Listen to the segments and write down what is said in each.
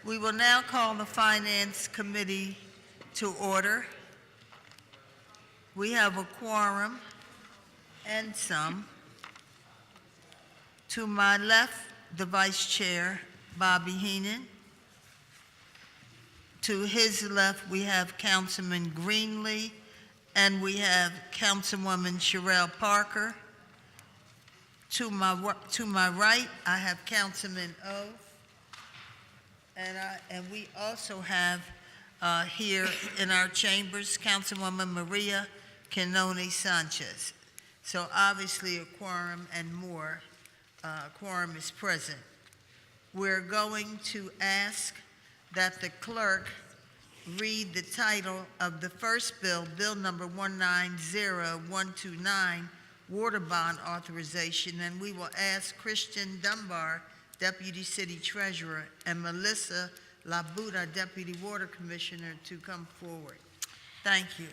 We will now call the Finance Committee to order. We have a quorum and some. To my left, the Vice Chair, Bobby Heenan. To his left, we have Councilman Greenlee, and we have Councilwoman Sherelle Parker. To my right, I have Councilman O. And we also have here in our chambers, Councilwoman Maria Canone Sanchez. So obviously a quorum and more, quorum is present. We're going to ask that the clerk read the title of the first bill, Bill number 190129, Water Bond Authorization, and we will ask Christian Dunbar, Deputy City Treasurer, and Melissa Labuda, Deputy Water Commissioner, to come forward. Thank you.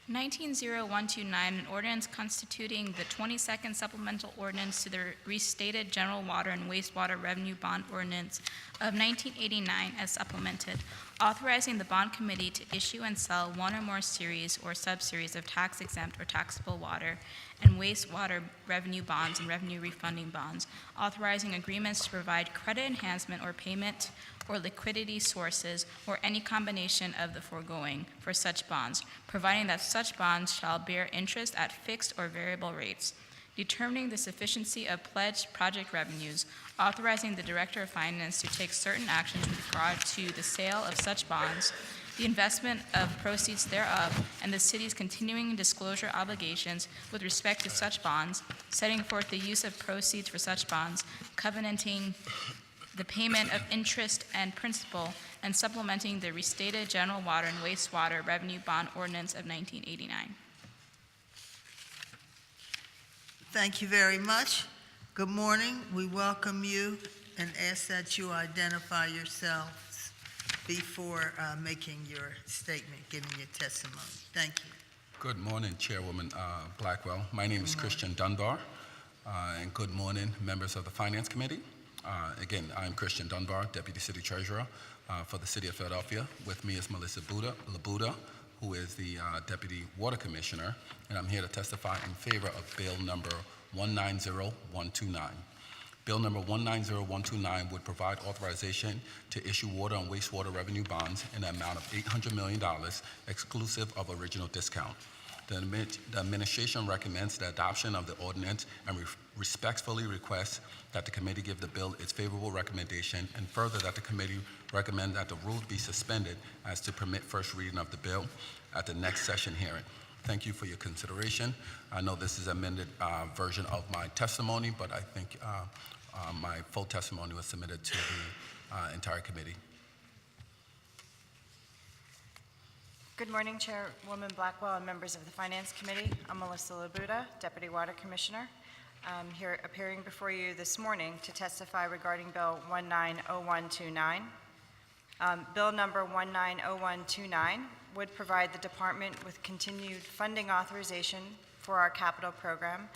190129, an ordinance constituting the 22nd Supplemental Ordinance to the Restated General Water and Wastewater Revenue Bond Ordinance of 1989 as supplemented, authorizing the Bond Committee to issue and sell one or more series or subseries of tax-exempt or taxable water and wastewater revenue bonds and revenue refunding bonds, authorizing agreements to provide credit enhancement or payment or liquidity sources or any combination of the foregoing for such bonds, providing that such bonds shall bear interest at fixed or variable rates, determining the sufficiency of pledged project revenues, authorizing the Director of Finance to take certain actions with regard to the sale of such bonds, the investment of proceeds thereof, and the city's continuing disclosure obligations with respect to such bonds, setting forth the use of proceeds for such bonds, covenanting the payment of interest and principal, and supplementing the Restated General Water and Wastewater Revenue Bond Ordinance of 1989. Thank you very much. Good morning. We welcome you and ask that you identify yourselves before making your statement, giving your testimony. Thank you. Good morning, Chairwoman Blackwell. My name is Christian Dunbar, and good morning, members of the Finance Committee. Again, I'm Christian Dunbar, Deputy City Treasurer for the City of Philadelphia. With me is Melissa Labuda, who is the Deputy Water Commissioner, and I'm here to testify in favor of Bill number 190129. Bill number 190129 would provide authorization to issue water and wastewater revenue bonds in an amount of $800 million, exclusive of original discount. The administration recommends the adoption of the ordinance and respectfully requests that the committee give the bill its favorable recommendation, and further that the committee recommend that the rules be suspended as to permit first reading of the bill at the next session hearing. Thank you for your consideration. I know this is an amended version of my testimony, but I think my full testimony was submitted to the entire committee. Good morning, Chairwoman Blackwell and members of the Finance Committee. I'm Melissa Labuda, Deputy Water Commissioner. I'm here appearing before you this morning to testify regarding Bill 190129. Bill number 190129 would provide the department with continued funding authorization for our capital program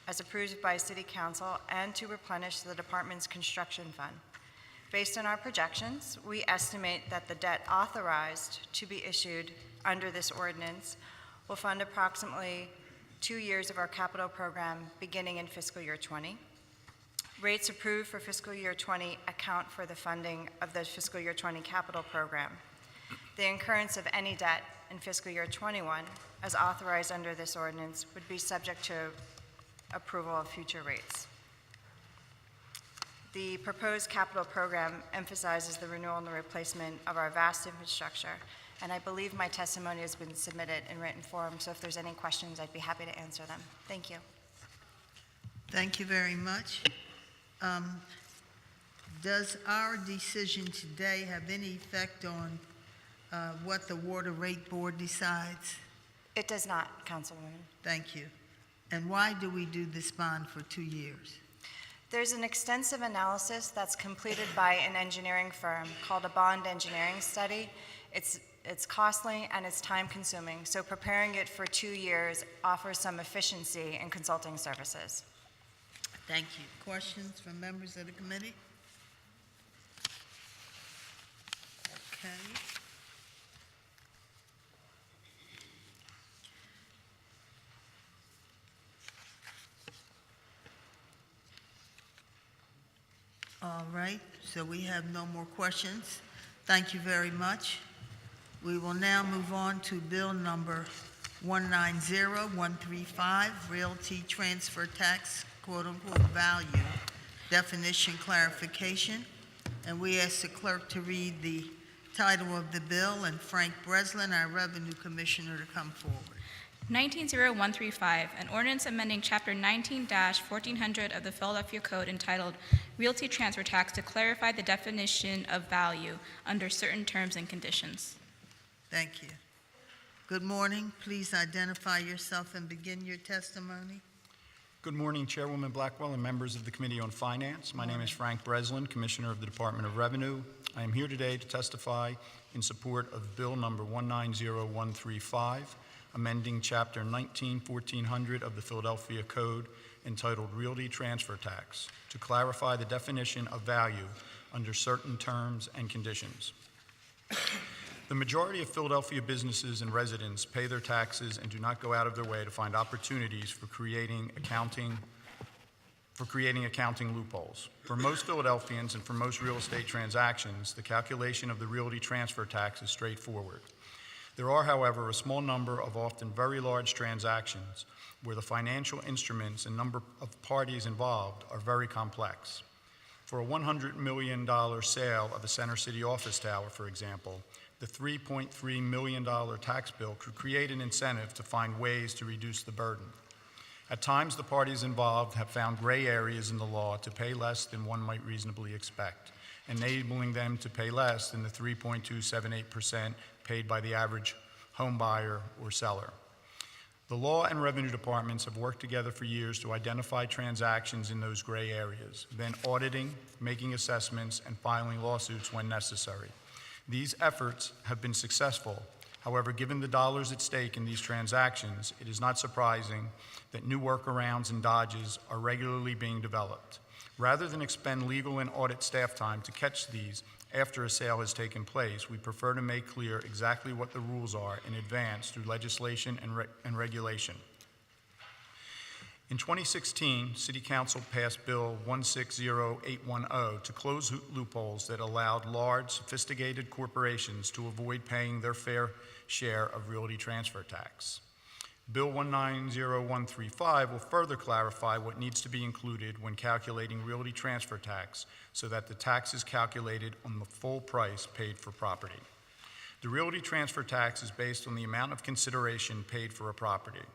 as approved by City Council and to replenish the department's construction fund. Based on our projections, we estimate that the debt authorized to be issued under this ordinance will fund approximately 2 years of our capital program beginning in fiscal year 20. Rates approved for fiscal year 20 account for the funding of the fiscal year 20 capital program. The incurrence of any debt in fiscal year 21, as authorized under this ordinance, would be subject to approval of future rates. The proposed capital program emphasizes the renewal and the replacement of our vast infrastructure, and I believe my testimony has been submitted in written form, so if there's any questions, I'd be happy to answer them. Thank you. Thank you very much. Does our decision today have any effect on what the Water Rate Board decides? It does not, Councilwoman. Thank you. And why do we do this bond for 2 years? There's an extensive analysis that's completed by an engineering firm called a bond engineering study. It's costly and it's time consuming, so preparing it for 2 years offers some efficiency in consulting services. Thank you. Questions from members of the committee? Okay. All right, so we have no more questions. Thank you very much. We will now move on to Bill number 190135, Realty Transfer Tax, quote-unquote, value, definition clarification. And we ask the clerk to read the title of the bill and Frank Breslin, our Revenue Commissioner, to come forward. 190135, an ordinance amending Chapter 19-1400 of the Philadelphia Code entitled Realty Transfer Tax to clarify the definition of value under certain terms and conditions. Thank you. Good morning. Please identify yourself and begin your testimony. Good morning, Chairwoman Blackwell and members of the Committee on Finance. My name is Frank Breslin, Commissioner of the Department of Revenue. I am here today to testify in support of Bill number 190135, amending Chapter 19-1400 of the Philadelphia Code entitled Realty Transfer Tax to clarify the definition of value under certain terms and conditions. The majority of Philadelphia businesses and residents pay their taxes and do not go out of their way to find opportunities for creating accounting loopholes. For most Philadelphians and for most real estate transactions, the calculation of the realty transfer tax is straightforward. There are, however, a small number of often very large transactions where the financial instruments and number of parties involved are very complex. For a $100 million sale of a Center City office tower, for example, the $3.3 million tax bill could create an incentive to find ways to reduce the burden. At times, the parties involved have found gray areas in the law to pay less than one might reasonably expect, enabling them to pay less than the 3.278% paid by the average home buyer or seller. The law and revenue departments have worked together for years to identify transactions in those gray areas, then auditing, making assessments, and filing lawsuits when necessary. These efforts have been successful. However, given the dollars at stake in these transactions, it is not surprising that new workarounds and dodges are regularly being developed. Rather than expend legal and audit staff time to catch these after a sale has taken place, we prefer to make clear exactly what the rules are in advance through legislation and regulation. In 2016, City Council passed Bill 160810 to close loopholes that allowed large, sophisticated corporations to avoid paying their fair share of realty transfer tax. Bill 190135 will further clarify what needs to be included when calculating realty transfer tax so that the tax is calculated on the full price paid for property. The realty transfer tax is based on the amount of consideration paid for a property,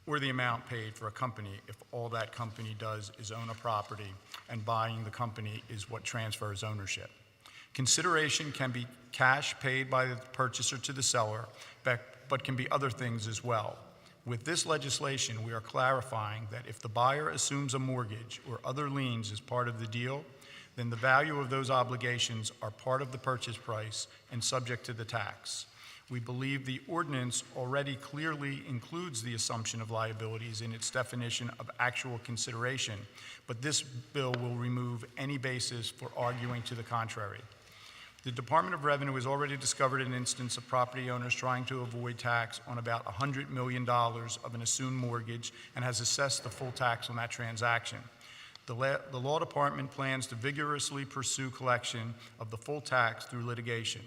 or the amount paid for a company if all that company does is own a property and buying the company is what transfers ownership. Consideration can be cash paid by the purchaser to the seller, but can be other things as well. With this legislation, we are clarifying that if the buyer assumes a mortgage or other liens as part of the deal, then the value of those obligations are part of the purchase price and subject to the tax. We believe the ordinance already clearly includes the assumption of liabilities in its definition of actual consideration, but this bill will remove any basis for arguing to the contrary. The Department of Revenue has already discovered an instance of property owners trying to avoid tax on about $100 million of an assumed mortgage and has assessed the full tax on that transaction. The Law Department plans to vigorously pursue collection of the full tax through litigation.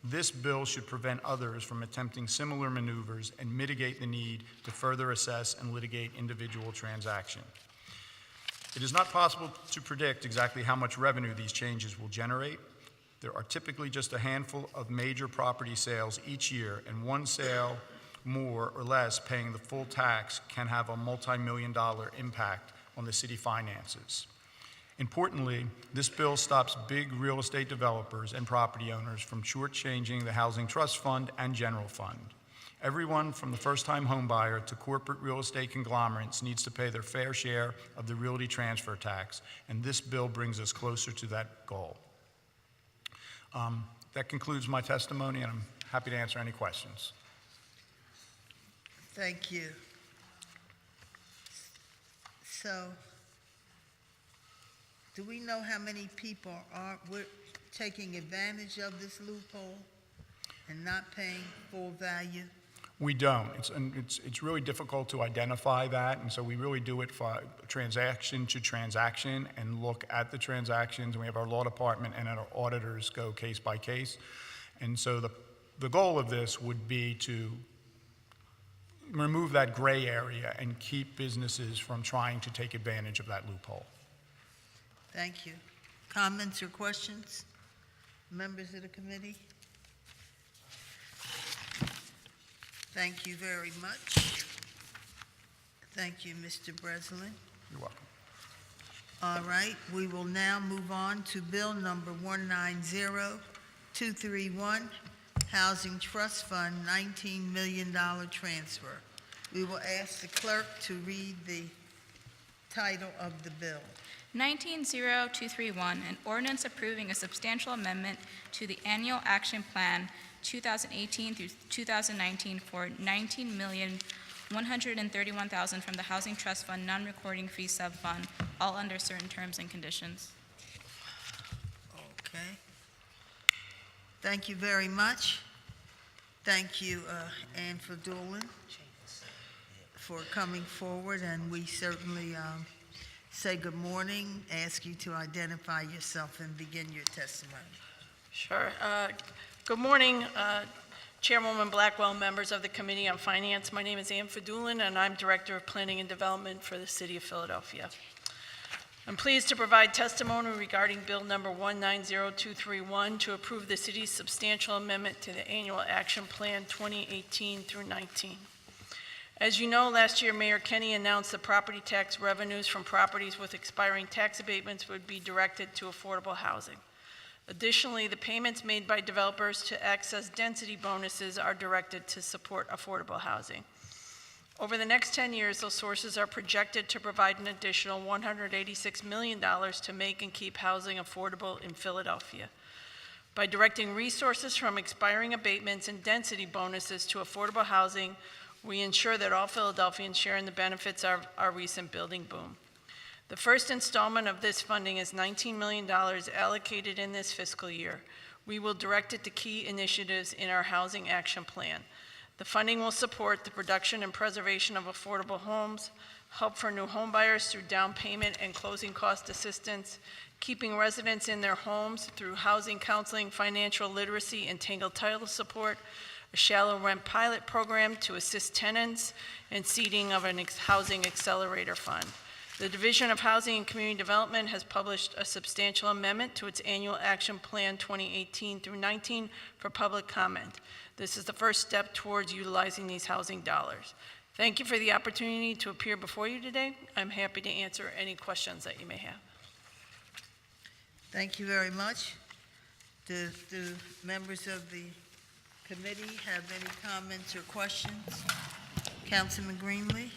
This bill should prevent others from attempting similar maneuvers and mitigate the need to further assess and litigate individual transactions. It is not possible to predict exactly how much revenue these changes will generate. There are typically just a handful of major property sales each year, and one sale more or less paying the full tax can have a multi-million-dollar impact on the city finances. Importantly, this bill stops big real estate developers and property owners from shortchanging the Housing Trust Fund and General Fund. Everyone from the first-time home buyer to corporate real estate conglomerates needs to pay their fair share of the realty transfer tax, and this bill brings us closer to that goal. That concludes my testimony, and I'm happy to answer any questions. Thank you. So, do we know how many people are, taking advantage of this loophole and not paying full value? We don't. It's really difficult to identify that, and so we really do it for transaction to transaction and look at the transactions. We have our law department and our auditors go case by case. And so the goal of this would be to remove that gray area and keep businesses from trying to take advantage of that loophole. Thank you. Comments or questions? Members of the committee? Thank you very much. Thank you, Mr. Breslin. You're welcome. All right, we will now move on to Bill number 190231, Housing Trust Fund, $19 million transfer. We will ask the clerk to read the title of the bill. 190231, an ordinance approving a substantial amendment to the Annual Action Plan 2018 through 2019 for $19,131,000 from the Housing Trust Fund Non-Recording Fee Subfund, all under certain terms and conditions. Okay. Thank you very much. Thank you, Ann Fadulin, for coming forward, and we certainly say good morning, ask you to identify yourself and begin your testimony. Sure. Good morning, Chairwoman Blackwell, members of the Committee on Finance. My name is Ann Fadulin, and I'm Director of Planning and Development for the City of Philadelphia. I'm pleased to provide testimony regarding Bill number 190231 to approve the city's substantial amendment to the Annual Action Plan 2018 through 19. As you know, last year Mayor Kenny announced the property tax revenues from properties with expiring tax abatements would be directed to affordable housing. Additionally, the payments made by developers to access density bonuses are directed to support affordable housing. Over the next 10 years, those sources are projected to provide an additional $186 million to make and keep housing affordable in Philadelphia. By directing resources from expiring abatements and density bonuses to affordable housing, we ensure that all Philadelphians share in the benefits of our recent building boom. The first installment of this funding is $19 million allocated in this fiscal year. We will direct it to key initiatives in our Housing Action Plan. The funding will support the production and preservation of affordable homes, help for new home buyers through down payment and closing cost assistance, keeping residents in their homes through housing counseling, financial literacy, and tangled title support, a shallow rent pilot program to assist tenants, and seeding of a housing accelerator fund. The Division of Housing and Community Development has published a substantial amendment to its Annual Action Plan 2018 through 19 for public comment. This is the first step towards utilizing these housing dollars. Thank you for the opportunity to appear before you today. I'm happy to answer any questions that you may have. Thank you very much. Do members of the committee have any comments or questions? Councilman Greenlee?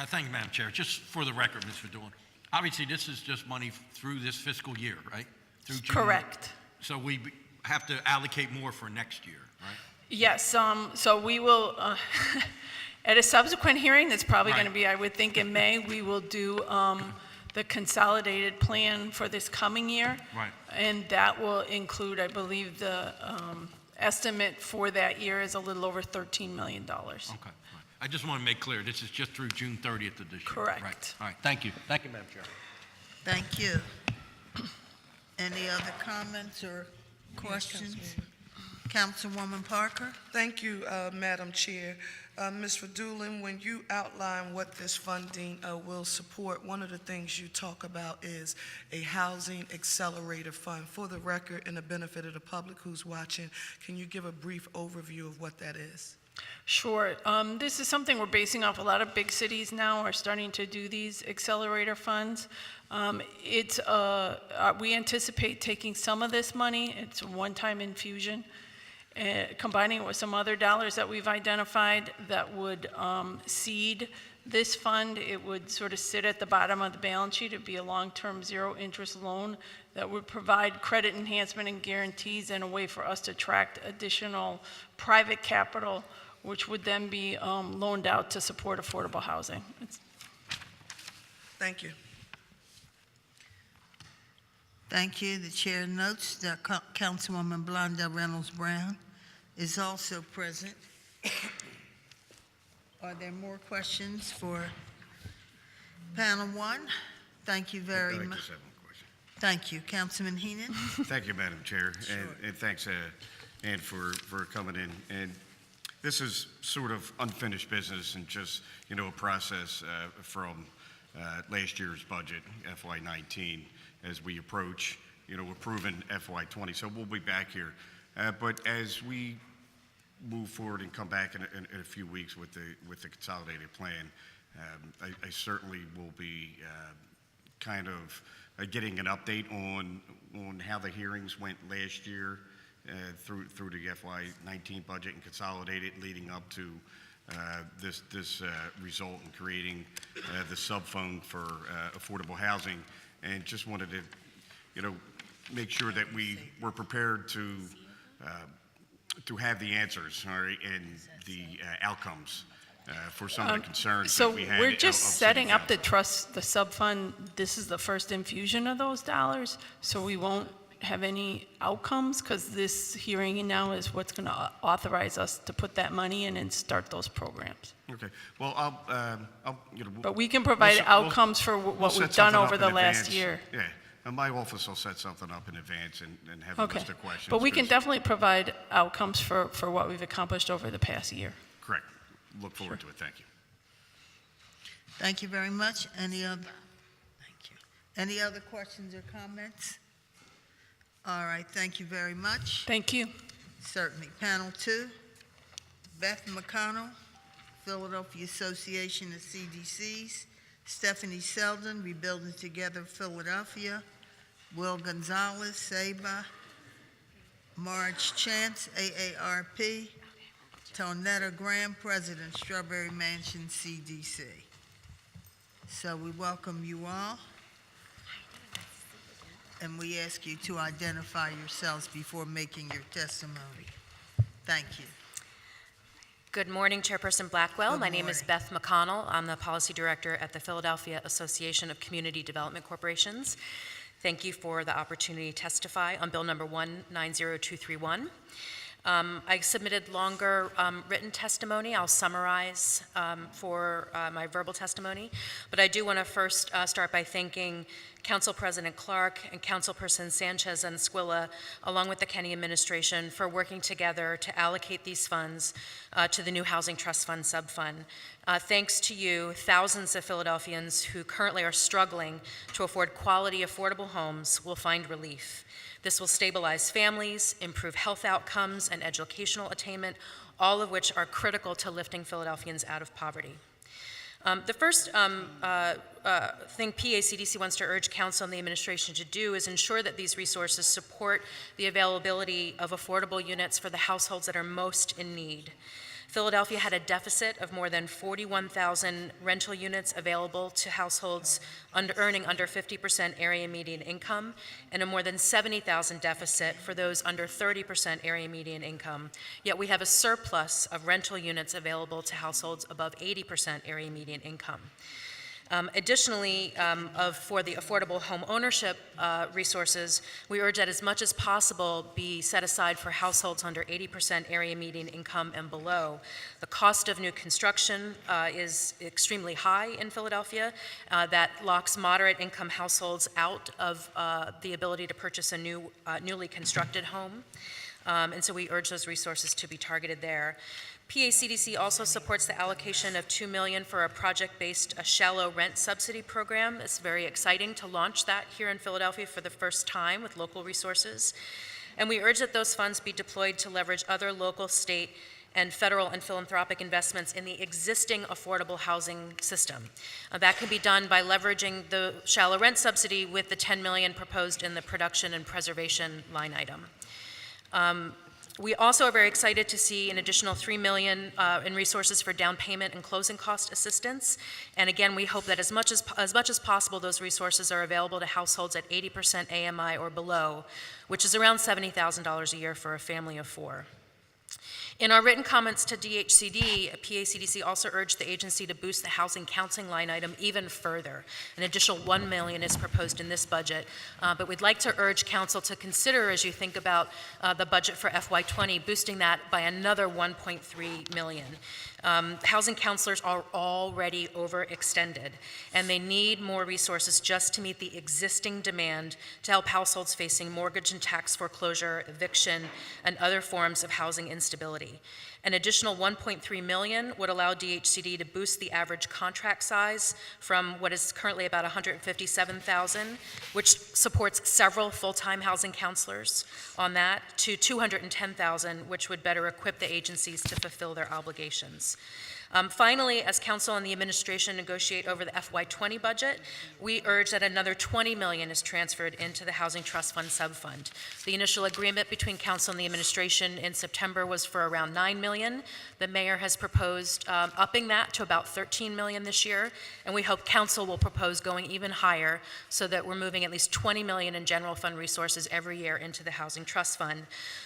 Thank you, Madam Chair. Just for the record, Ms. Fadulin, obviously this is just money through this fiscal year, right? Through June. Correct. So we have to allocate more for next year, right? Yes, so we will, at a subsequent hearing, that's probably going to be, I would think, in May, we will do the consolidated plan for this coming year. Right. And that will include, I believe, the estimate for that year is a little over $13 million. Okay. I just want to make clear, this is just through June 30th of this year. Correct. Right. All right. Thank you. Thank you, Madam Chair. Thank you. Any other comments or questions? Councilwoman Parker? Thank you, Madam Chair. Ms. Fadulin, when you outline what this funding will support, one of the things you talk about is a housing accelerator fund. For the record and the benefit of the public who's watching, can you give a brief overview of what that is? Sure. This is something we're basing off. A lot of big cities now are starting to do these accelerator funds. We anticipate taking some of this money. It's a one-time infusion, combining it with some other dollars that we've identified that would seed this fund. It would sort of sit at the bottom of the balance sheet. It'd be a long-term zero-interest loan that would provide credit enhancement and guarantees and a way for us to attract additional private capital, which would then be loaned out to support affordable housing. Thank you. Thank you. The chair notes that Councilwoman Blondell Reynolds Brown is also present. Are there more questions for panel one? Thank you very I much. just have one question. Thank you. Councilman Heenan? Thank you, Madam Chair, Sure. and thanks, Ann, for coming in. And this is sort of unfinished business and just, a process from last year's budget, FY19, as we approach, approving FY20. So we'll be back here. But as we move forward and come back in a few weeks with the consolidated plan, I certainly will be kind of getting an update on how the hearings went last year through the FY19 budget and consolidated leading up to this result in creating the sub-fund for affordable housing, and just wanted to make sure that we were prepared to have the answers, all right, and the outcomes for some of the concerns So that we had. we're of just City setting up Council. the trust, the sub-fund. This is the first infusion of those dollars, so we won't have any outcomes, because this hearing now is what's going to authorize us to put that money in and start those programs. Okay, well, I'll But we can provide outcomes for we'll what set we've done something over up the in last advance. year. Yeah, and my office will set something up in advance and have a Okay. list of questions. But we can 'cause- definitely provide outcomes for what we've accomplished over the past year. Correct. Look forward to it. Thank you. Thank you very much. Any other questions or comments? All right, thank you very much. Thank you. Certainly. Panel two, Beth McConnell, Philadelphia Association of CDCs, Stephanie Selden, Rebuilding Together Philadelphia, Will Gonzalez, SABA, Marge Chance, AARP, Tonetta Graham, President, Strawberry Mansion, CDC. So we welcome you all, and we ask you to identify yourselves before making your testimony. Thank you. Good morning, Chairperson Blackwell. Good My name is morning. Beth McConnell. I'm the Policy Director at the Philadelphia Association of Community Development Corporations. Thank you for the opportunity to testify on Bill Number 190231. I submitted longer written testimony. I'll summarize for my verbal testimony. But I do want to first start by thanking Council President Clark and Councilperson Sanchez and Squilla, along with the Kenny administration, for working together to allocate these funds to the new Housing Trust Fund subfund. Thanks to you, thousands of Philadelphians who currently are struggling to afford quality, affordable homes will find relief. This will stabilize families, improve health outcomes and educational attainment, all of which are critical to lifting Philadelphians out of poverty. The first thing PACDC wants to urge Council and the administration to do is ensure that these resources support the availability of affordable units for the households that are most in need. Philadelphia had a deficit of more than 41,000 rental units available to households earning under 50% area median income, and a more than 70,000 deficit for those under 30% area median income. Yet we have a surplus of rental units available to households above 80% area median income. Additionally, for the affordable home ownership resources, we urge that as much as possible be set aside for households under 80% area median income and below. The cost of new construction is extremely high in Philadelphia. That locks moderate income households out of the ability to purchase a newly constructed home. And so we urge those resources to be targeted there. PACDC also supports the allocation of $2 million for a project-based shallow rent subsidy program. It's very exciting to launch that here in Philadelphia for the first time with local resources. And we urge that those funds be deployed to leverage other local, state, and federal and philanthropic investments in the existing affordable housing system. That can be done by leveraging the shallow rent subsidy with the $10 million proposed in the production and preservation line item. We also are very excited to see an additional $3 million in resources for down payment and closing cost assistance. And again, we hope that as much as possible, those resources are available to households at 80% AMI or below, which is around $70,000 a year for a family of four. In our written comments to DHCD, PACDC also urged the agency to boost the housing counseling line item even further. An additional $1 million is proposed in this budget, but we'd like to urge council to consider, as you think about the budget for FY20, boosting that by another $1.3 million. Housing counselors are already overextended, and they need more resources just to meet the existing demand to help households facing mortgage and tax foreclosure, eviction, and other forms of housing instability. An additional $1.3 million would allow DHCD to boost the average contract size from what is currently about $157,000, which supports several full-time housing counselors on that, to $210,000, which would better equip the agencies to fulfill their obligations. Finally, as council and the administration negotiate over the FY20 budget, we urge that another $20 million is transferred into the Housing Trust Fund subfund. The initial agreement between council and the administration in September was for around $9 million. The mayor has proposed upping that to about $13 million this year, and we hope council will propose going even higher so that we're moving at least $20 million in general fund resources every year into the Housing Trust Fund.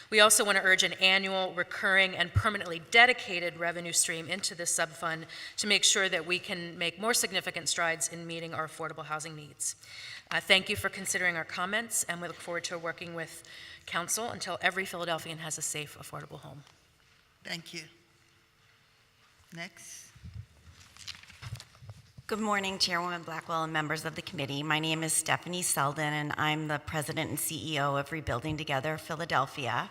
We also want to urge an annual, recurring, and permanently dedicated revenue stream into this subfund to make sure that we can make more significant strides in meeting our affordable housing needs. Thank you for considering our comments, and we look forward to working with council until every Philadelphian has a safe, affordable home. Thank you. Next. Good morning, Chairwoman Blackwell and members of the committee. My name is Stephanie Selden, and I'm the president and CEO of Rebuilding Together Philadelphia.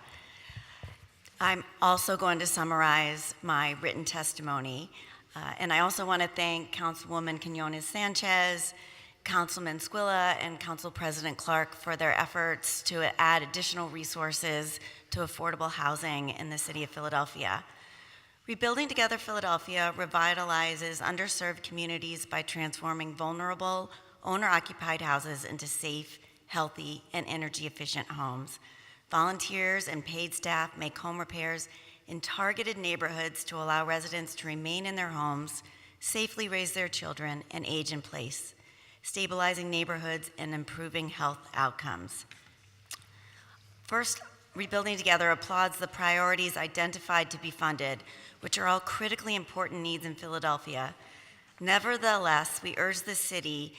I'm also going to summarize my written testimony, and I also want to thank Councilwoman Quinones-Sanchez, Councilman Squilla, and Council President Clark for their efforts to add additional resources to affordable housing in the city of Philadelphia. Rebuilding Together Philadelphia revitalizes underserved communities by transforming vulnerable, owner-occupied houses into safe, healthy, and energy-efficient homes. Volunteers and paid staff make home repairs in targeted neighborhoods to allow residents to remain in their homes, safely raise their children, and age in place, stabilizing neighborhoods and improving health outcomes. First, Rebuilding Together applauds the priorities identified to be funded, which are all critically important needs in Philadelphia. Nevertheless, we urge the city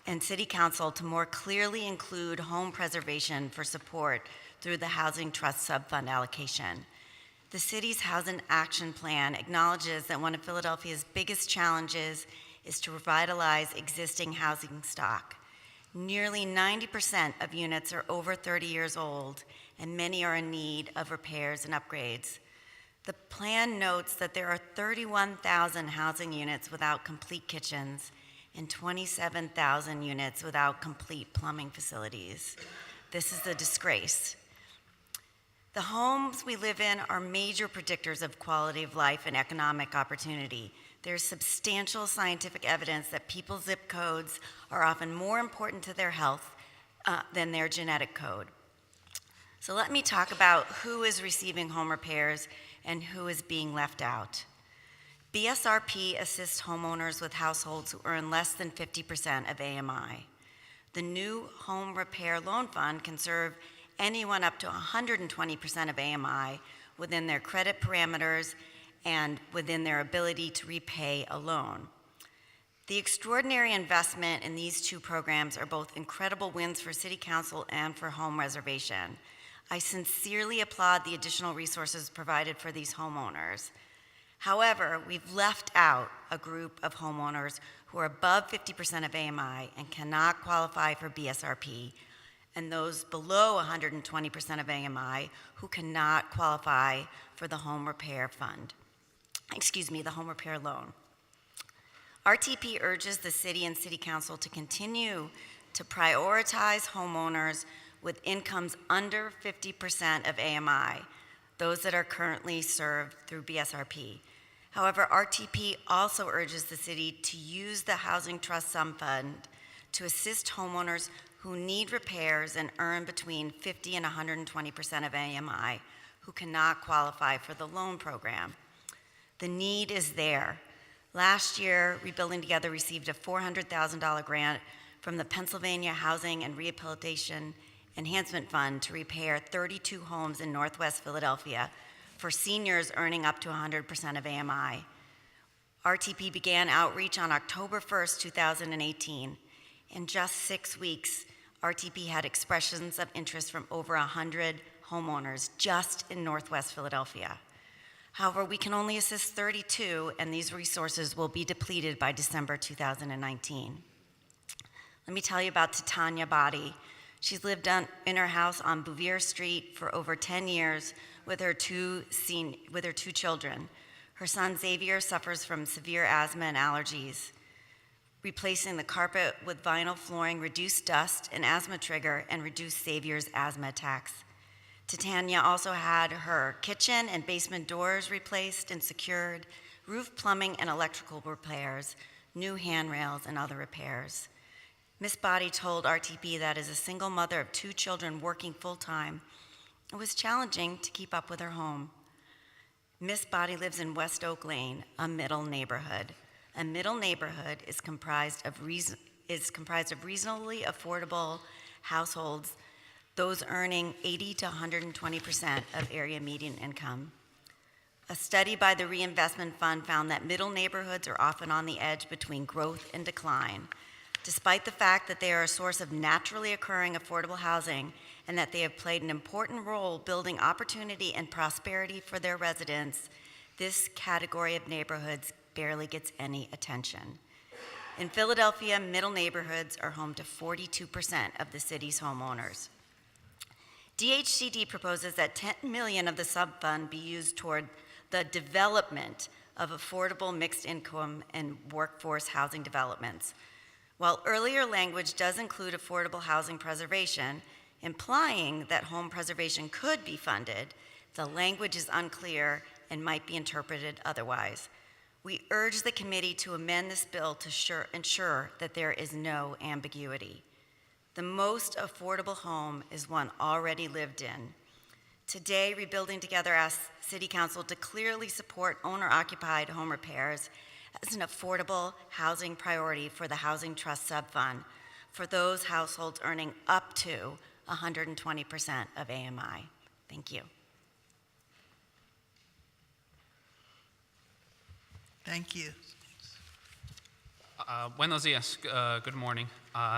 and City Council to more clearly include home preservation for support through the Housing Trust Subfund allocation. The city's Housing Action Plan acknowledges that one of Philadelphia's biggest challenges is to revitalize existing housing stock. Nearly 90% of units are over 30 years old, and many are in need of repairs and upgrades. The plan notes that there are 31,000 housing units without complete kitchens and 27,000 units without complete plumbing facilities. This is a disgrace. The homes we live in are major predictors of quality of life and economic opportunity. There's substantial scientific evidence that people's zip codes are often more important to their health than their genetic code. So let me talk about who is receiving home repairs and who is being left out. BSRP assists homeowners with households who earn less than 50% of AMI. The new Home Repair Loan Fund can serve anyone up to 120% of AMI within their credit parameters and within their ability to repay a loan. The extraordinary investment in these two programs are both incredible wins for City Council and for home reservation. I sincerely applaud the additional resources provided for these homeowners. However, we've left out a group of homeowners who are above 50% of AMI and cannot qualify for BSRP, and those below 120% of AMI who cannot qualify for the Home Repair Fund. The Home Repair Loan. RTP urges the City and City Council to continue to prioritize homeowners with incomes under 50% of AMI, those that are currently served through BSRP. However, RTP also urges the city to use the Housing Trust Subfund to assist homeowners who need repairs and earn between 50 and 120% of AMI, who cannot qualify for the loan program. The need is there. Last year, Rebuilding Together received a $400,000 grant from the Pennsylvania Housing and Rehabilitation Enhancement Fund to repair 32 homes in Northwest Philadelphia for seniors earning up to 100% of AMI. RTP began outreach on October 1st, 2018. In just 6 weeks, RTP had expressions of interest from over 100 homeowners just in Northwest Philadelphia. However, we can only assist 32, and these resources will be depleted by December 2019. Let me tell you about Titania Body. She's lived in her house on Bouvier Street for over 10 years with her two children. Her son Xavier suffers from severe asthma and allergies. Replacing the carpet with vinyl flooring reduced dust and asthma trigger and reduced Xavier's asthma attacks. Titania also had her kitchen and basement doors replaced and secured, roof plumbing and electrical repairs, new handrails, and other repairs. Miss Body told RTP that as a single mother of 2 children working full-time, it was challenging to keep up with her home. Miss Body lives in West Oak Lane, a middle neighborhood. A middle neighborhood is comprised of reasonably affordable households, those earning 80 to 120% of area median income. A study by the Reinvestment Fund found that middle neighborhoods are often on the edge between growth and decline. Despite the fact that they are a source of naturally occurring affordable housing and that they have played an important role building opportunity and prosperity for their residents, this category of neighborhoods barely gets any attention. In Philadelphia, middle neighborhoods are home to 42% of the city's homeowners. DHCD proposes that $10 million of the subfund be used toward the development of affordable mixed income and workforce housing developments. While earlier language does include affordable housing preservation, implying that home preservation could be funded, the language is unclear and might be interpreted otherwise. We urge the committee to amend this bill to ensure that there is no ambiguity. The most affordable home is one already lived in. Today, Rebuilding Together asks City Council to clearly support owner-occupied home repairs as an affordable housing priority for the Housing Trust Subfund for those households earning up to 120% of AMI. Thank you. Thank you. Buenos dias. Good morning.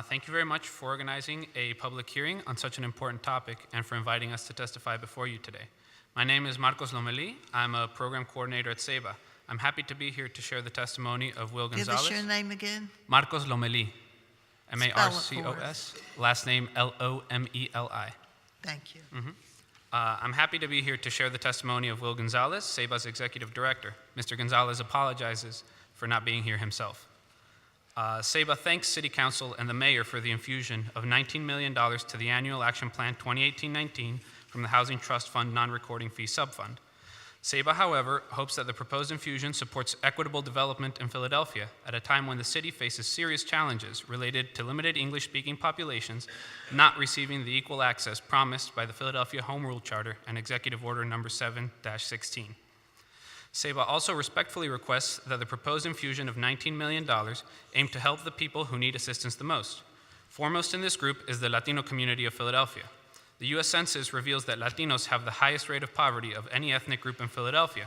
Thank you very much for organizing a public hearing on such an important topic and for inviting us to testify before you today. My name is Marcos Lomelí. I'm a program coordinator at SEBA. I'm happy to be here to share the testimony of Will Give Gonzalez. us your name again. Marcos Lomelí. Spell it for M-A-R-C-O-S. Last name L-O-M-E-L-I. Thank you. I'm happy to be here to share the testimony of Will Gonzalez, SEBA's executive director. Mr. Gonzalez apologizes for not being here himself. SEBA thanks City Council and the Mayor for the infusion of $19 million to the Annual Action Plan 2018-19 from the Housing Trust Fund Non-Recording Fee Subfund. SEBA, however, hopes that the proposed infusion supports equitable development in Philadelphia at a time when the city faces serious challenges related to limited English-speaking populations not receiving the equal access promised by the Philadelphia Home Rule Charter and Executive Order No. 7-16. SEBA also respectfully requests that the proposed infusion of $19 million aim to help the people who need assistance the most. Foremost in this group is the Latino community of Philadelphia. The U.S. Census reveals that Latinos have the highest rate of poverty of any ethnic group in Philadelphia.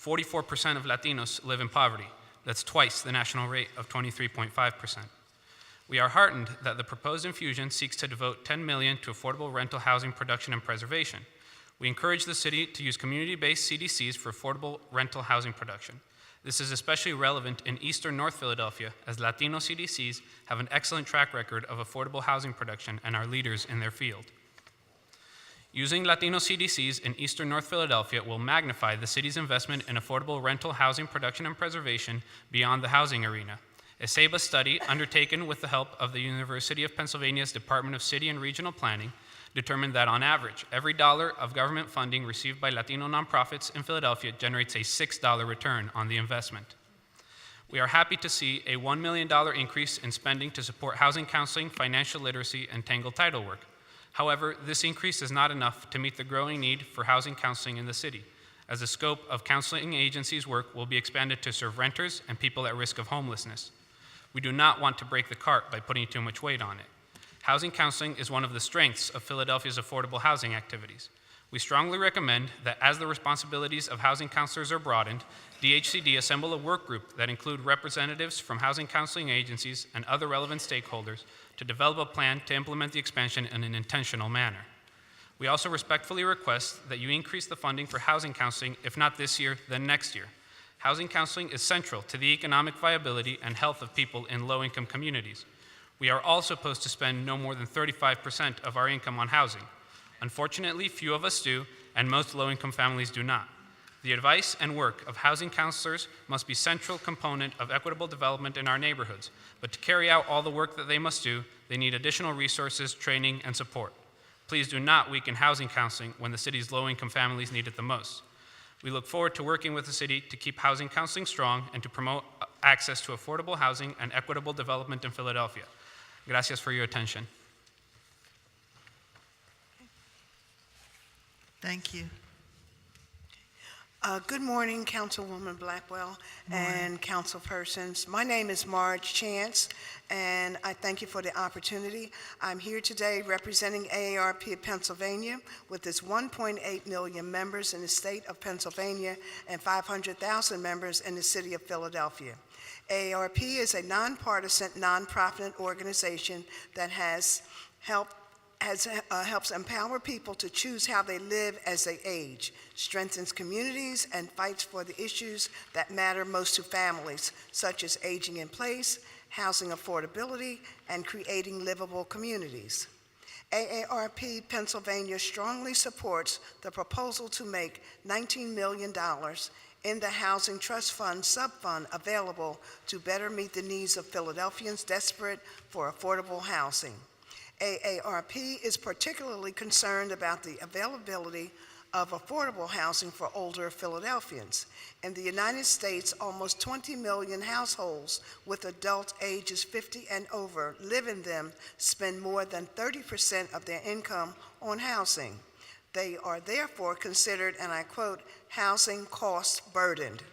44% of Latinos live in poverty. That's twice the national rate of 23.5%. We are heartened that the proposed infusion seeks to devote $10 million to affordable rental housing production and preservation. We encourage the city to use community-based CDCs for affordable rental housing production. This is especially relevant in eastern North Philadelphia, as Latino CDCs have an excellent track record of affordable housing production and are leaders in their field. Using Latino CDCs in eastern North Philadelphia will magnify the city's investment in affordable rental housing production and preservation beyond the housing arena. A SEBA study undertaken with the help of the University of Pennsylvania's Department of City and Regional Planning determined that on average, every dollar of government funding received by Latino nonprofits in Philadelphia generates a $6 return on the investment. We are happy to see a $1 million increase in spending to support housing counseling, financial literacy, and Tangle title work. However, this increase is not enough to meet the growing need for housing counseling in the city, as the scope of counseling agencies' work will be expanded to serve renters and people at risk of homelessness. We do not want to break the cart by putting too much weight on it. Housing counseling is one of the strengths of Philadelphia's affordable housing activities. We strongly recommend that as the responsibilities of housing counselors are broadened, DHCD assemble a work group that include representatives from housing counseling agencies and other relevant stakeholders to develop a plan to implement the expansion in an intentional manner. We also respectfully request that you increase the funding for housing counseling, if not this year, then next year. Housing counseling is central to the economic viability and health of people in low-income communities. We are all supposed to spend no more than 35% of our income on housing. Unfortunately, few of us do, and most low-income families do not. The advice and work of housing counselors must be a central component of equitable development in our neighborhoods, but to carry out all the work that they must do, they need additional resources, training, and support. Please do not weaken housing counseling when the city's low-income families need it the most. We look forward to working with the city to keep housing counseling strong and to promote access to affordable housing and equitable development in Philadelphia. Gracias for your attention. Thank you. Good morning, Councilwoman Blackwell and councilpersons. My name is Marge Chance, and I thank you for the opportunity. I'm here today representing AARP of Pennsylvania with its 1.8 million members in the state of Pennsylvania and 500,000 members in the city of Philadelphia. AARP is a nonpartisan, nonprofit organization that helps empower people to choose how they live as they age, strengthens communities, and fights for the issues that matter most to families, such as aging in place, housing affordability, and creating livable communities. AARP Pennsylvania strongly supports the proposal to make $19 million in the Housing Trust Fund subfund available to better meet the needs of Philadelphians desperate for affordable housing. AARP is particularly concerned about the availability of affordable housing for older Philadelphians. In the United States, almost 20 million households with adult ages 50 and over live in them spend more than 30% of their income on housing. They are therefore considered, and I quote, housing cost burdened.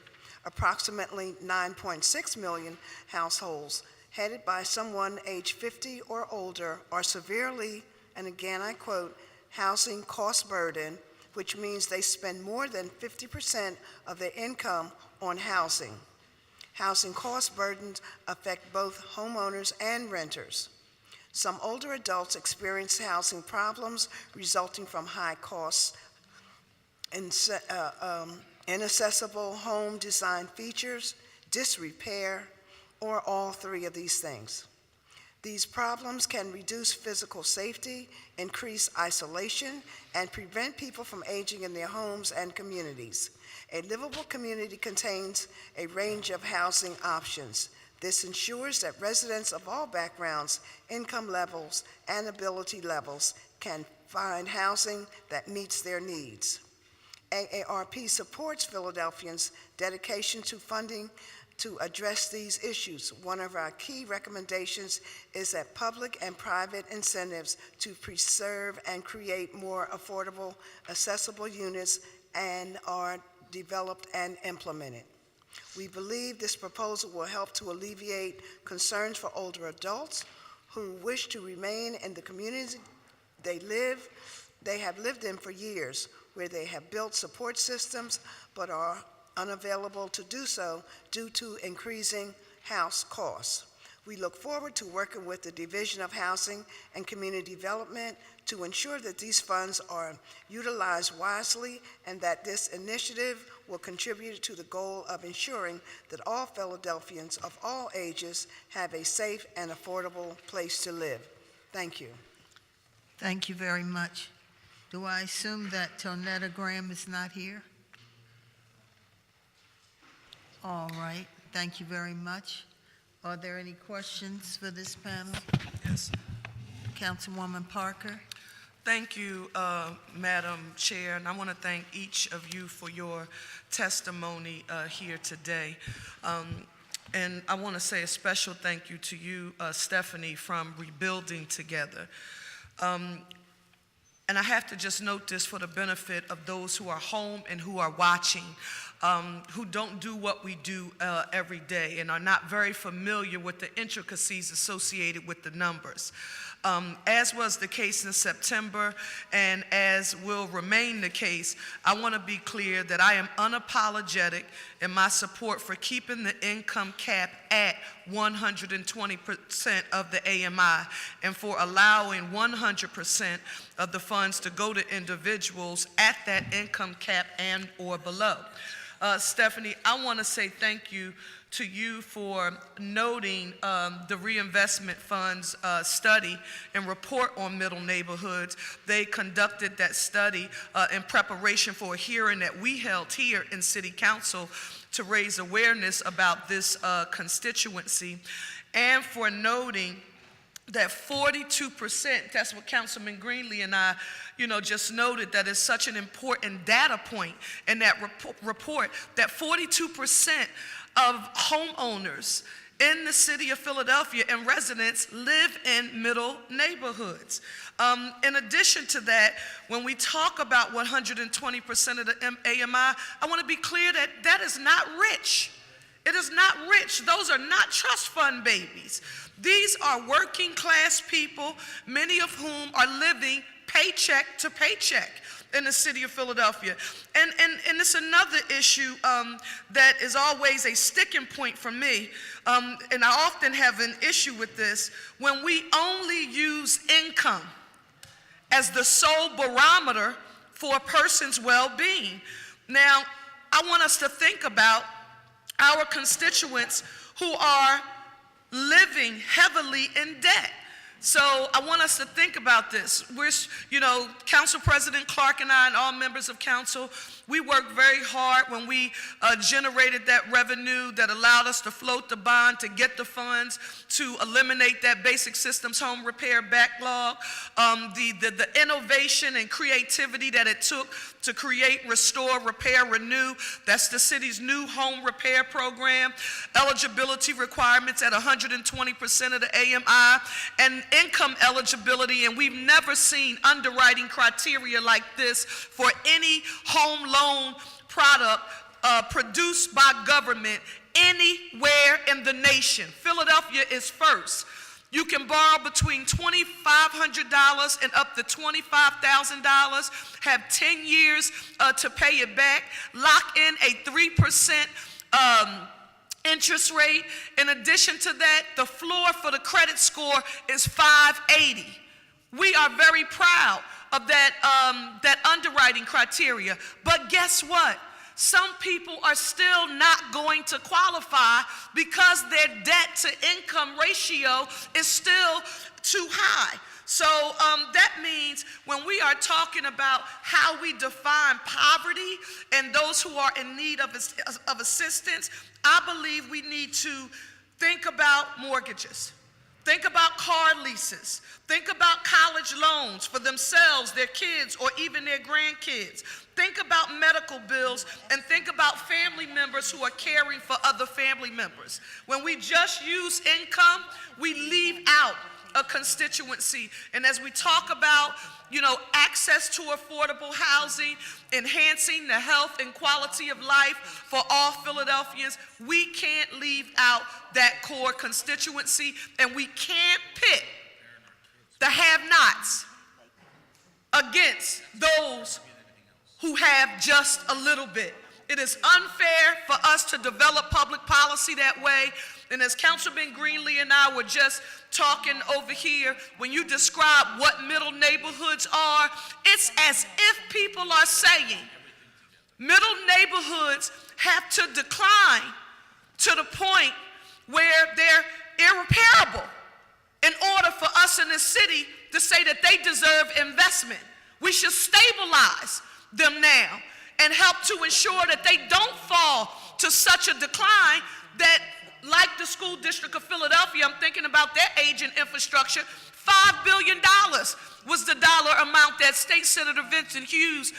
Approximately 9.6 million households headed by someone age 50 or older are severely, and again I quote, housing cost burden, which means they spend more than 50% of their income on housing. Housing cost burdens affect both homeowners and renters. Some older adults experience housing problems resulting from high costs, inaccessible home design features, disrepair, or all three of these things. These problems can reduce physical safety, increase isolation, and prevent people from aging in their homes and communities. A livable community contains a range of housing options. This ensures that residents of all backgrounds, income levels, and ability levels can find housing that meets their needs. AARP supports Philadelphians' dedication to funding to address these issues. One of our key recommendations is that public and private incentives to preserve and create more affordable, accessible units and are developed and implemented. We believe this proposal will help to alleviate concerns for older adults who wish to remain in the community they have lived in for years, where they have built support systems but are unavailable to do so due to increasing house costs. We look forward to working with the Division of Housing and Community Development to ensure that these funds are utilized wisely and that this initiative will contribute to the goal of ensuring that all Philadelphians of all ages have a safe and affordable place to live. Thank you. Thank you very much. Do I assume that Tonetta Graham is not here? All right, thank you very much. Are there any questions for this panel? Yes. Councilwoman Parker? Thank you, Madam Chair, and I want to thank each of you for your testimony here today. And I want to say a special thank you to you, Stephanie, from Rebuilding Together. And I have to just note this for the benefit of those who are home and who are watching. who don't do what we do every day and are not very familiar with the intricacies associated with the numbers. As was the case in September and as will remain the case, I want to be clear that I am unapologetic in my support for keeping the income cap at 120% of the AMI and for allowing 100% of the funds to go to individuals at that income cap and or below. Stephanie, I want to say thank you to you for noting the reinvestment funds study and report on middle neighborhoods. They conducted that study in preparation for a hearing that we held here in City Council to raise awareness about this constituency, and for noting that 42%, that's what Councilman Greenlee and I, just noted, that is such an important data point in that report, that 42% of homeowners in the city of Philadelphia and residents live in middle neighborhoods. In addition to that, when we talk about 120% of the AMI, I want to be clear that that is not rich. It is not rich. Those are not trust fund babies. These are working class people, many of whom are living paycheck to paycheck in the city of Philadelphia. And it's another issue that is always a sticking point for me, and I often have an issue with this, when we only use income as the sole barometer for a person's well-being. Now, I want us to think about our constituents who are living heavily in debt. So I want us to think about this. We're, Council President Clark and I and all members of council, we worked very hard when we generated that revenue that allowed us to float the bond, to get the funds, to eliminate that basic systems home repair backlog, the innovation and creativity that it took to create, restore, repair, renew. That's the city's new home repair program, eligibility requirements at 120% of the AMI, and income eligibility, and we've never seen underwriting criteria like this for any home loan product produced by government anywhere in the nation. Philadelphia is first. You can borrow between $2,500 and up to $25,000, have 10 years to pay it back, lock in a 3% interest rate. In addition to that, the floor for the credit score is 580. We are very proud of that underwriting criteria. But guess what? Some people are still not going to qualify because their debt to income ratio is still too high. So that means when we are talking about how we define poverty and those who are in need of assistance, I believe we need to think about mortgages, think about car leases, think about college loans for themselves, their kids, or even their grandkids. Think about medical bills, and think about family members who are caring for other family members. When we just use income, we leave out a constituency. And as we talk about, access to affordable housing, enhancing the health and quality of life for all Philadelphians, we can't leave out that core constituency, and we can't pit the have-nots against those who have just a little bit. It is unfair for us to develop public policy that way. And as Councilman Greenlee and I were just talking over here, when you describe what middle neighborhoods are, it's as if people are saying middle neighborhoods have to decline to the point where they're irreparable in order for us in this city to say that they deserve investment. We should stabilize them now and help to ensure that they don't fall to such a decline that, like the school district of Philadelphia, I'm thinking about their aging infrastructure, $5 billion was the dollar amount that State Senator Vincent Hughes,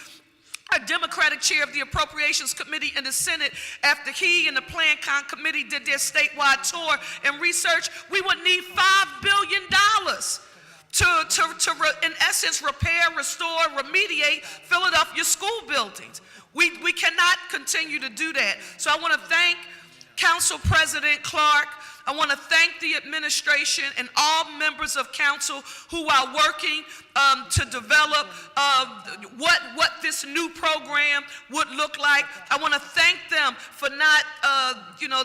a Democratic chair of the Appropriations Committee in the Senate, after he and the Plan Con Committee did their statewide tour and research, we would need $5 billion in essence, repair, restore, remediate Philadelphia school buildings. We cannot continue to do that. So I want to thank Council President Clark. I want to thank the administration and all members of council who are working to develop what this new program would look like. I want to thank them for not,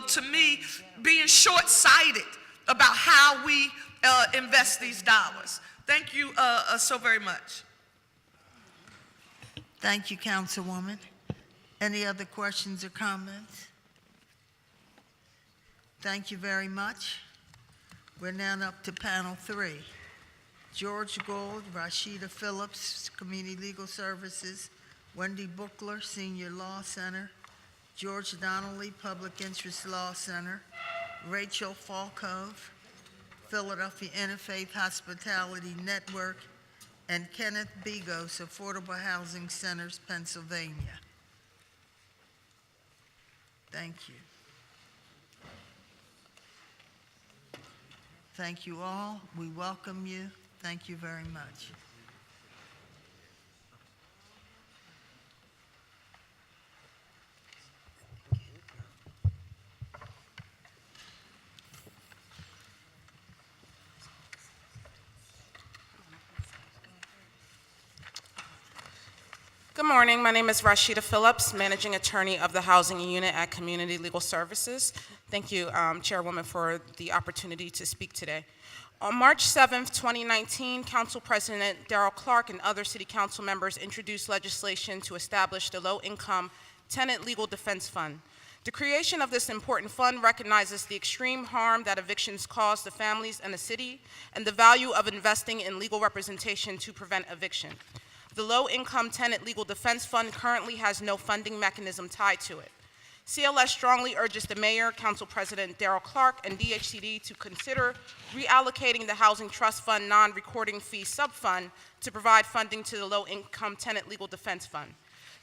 to me, being short-sighted about how we invest these dollars. Thank you so very much. Thank you, Councilwoman. Any other questions or comments? Thank you very much. We're now up to panel 3. George Gold, Rashida Phillips, Community Legal Services, Wendy Buchler, Senior Law Center, George Donnelly, Public Interest Law Center, Rachel Falkove, Philadelphia Interfaith Hospitality Network, and Kenneth Bigos, Affordable Housing Centers, Pennsylvania. Thank you. Thank you all. We welcome you. Thank you very much. Good morning. My name is Rashida Phillips, Managing Attorney of the Housing Unit at Community Legal Services. Thank you, Chairwoman, for the opportunity to speak today. On March 7th, 2019, Council President Darrell Clark and other City Council members introduced legislation to establish the Low-Income Tenant Legal Defense Fund. The creation of this important fund recognizes the extreme harm that evictions cause to families and the city and the value of investing in legal representation to prevent eviction. The Low-Income Tenant Legal Defense Fund currently has no funding mechanism tied to it. CLS strongly urges the Mayor, Council President Darrell Clark, and DHCD to consider reallocating the Housing Trust Fund non-recording fee subfund to provide funding to the Low-Income Tenant Legal Defense Fund.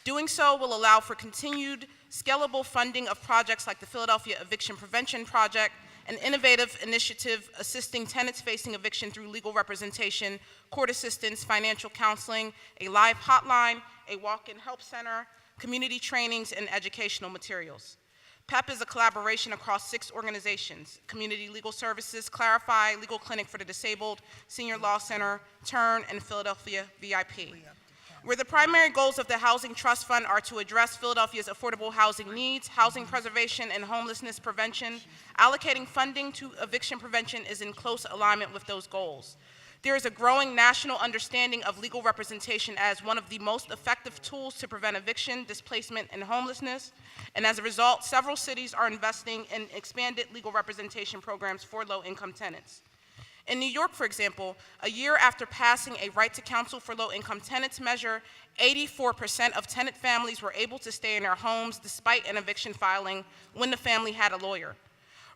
Doing so will allow for continued scalable funding of projects like the Philadelphia Eviction Prevention Project, an innovative initiative assisting tenants facing eviction through legal representation, court assistance, financial counseling, a live hotline, a walk-in help center, community trainings, and educational materials. PEP is a collaboration across 6 organizations: Community Legal Services, Clarify, Legal Clinic for the Disabled, Senior Law Center, TURN, and Philadelphia VIP. Where the primary goals of the Housing Trust Fund are to address Philadelphia's affordable housing needs, housing preservation, and homelessness prevention, allocating funding to eviction prevention is in close alignment with those goals. There is a growing national understanding of legal representation as one of the most effective tools to prevent eviction, displacement, and homelessness, and as a result, several cities are investing in expanded legal representation programs for low-income tenants. In New York, for example, a year after passing a right to counsel for low-income tenants measure, 84% of tenant families were able to stay in their homes despite an eviction filing when the family had a lawyer.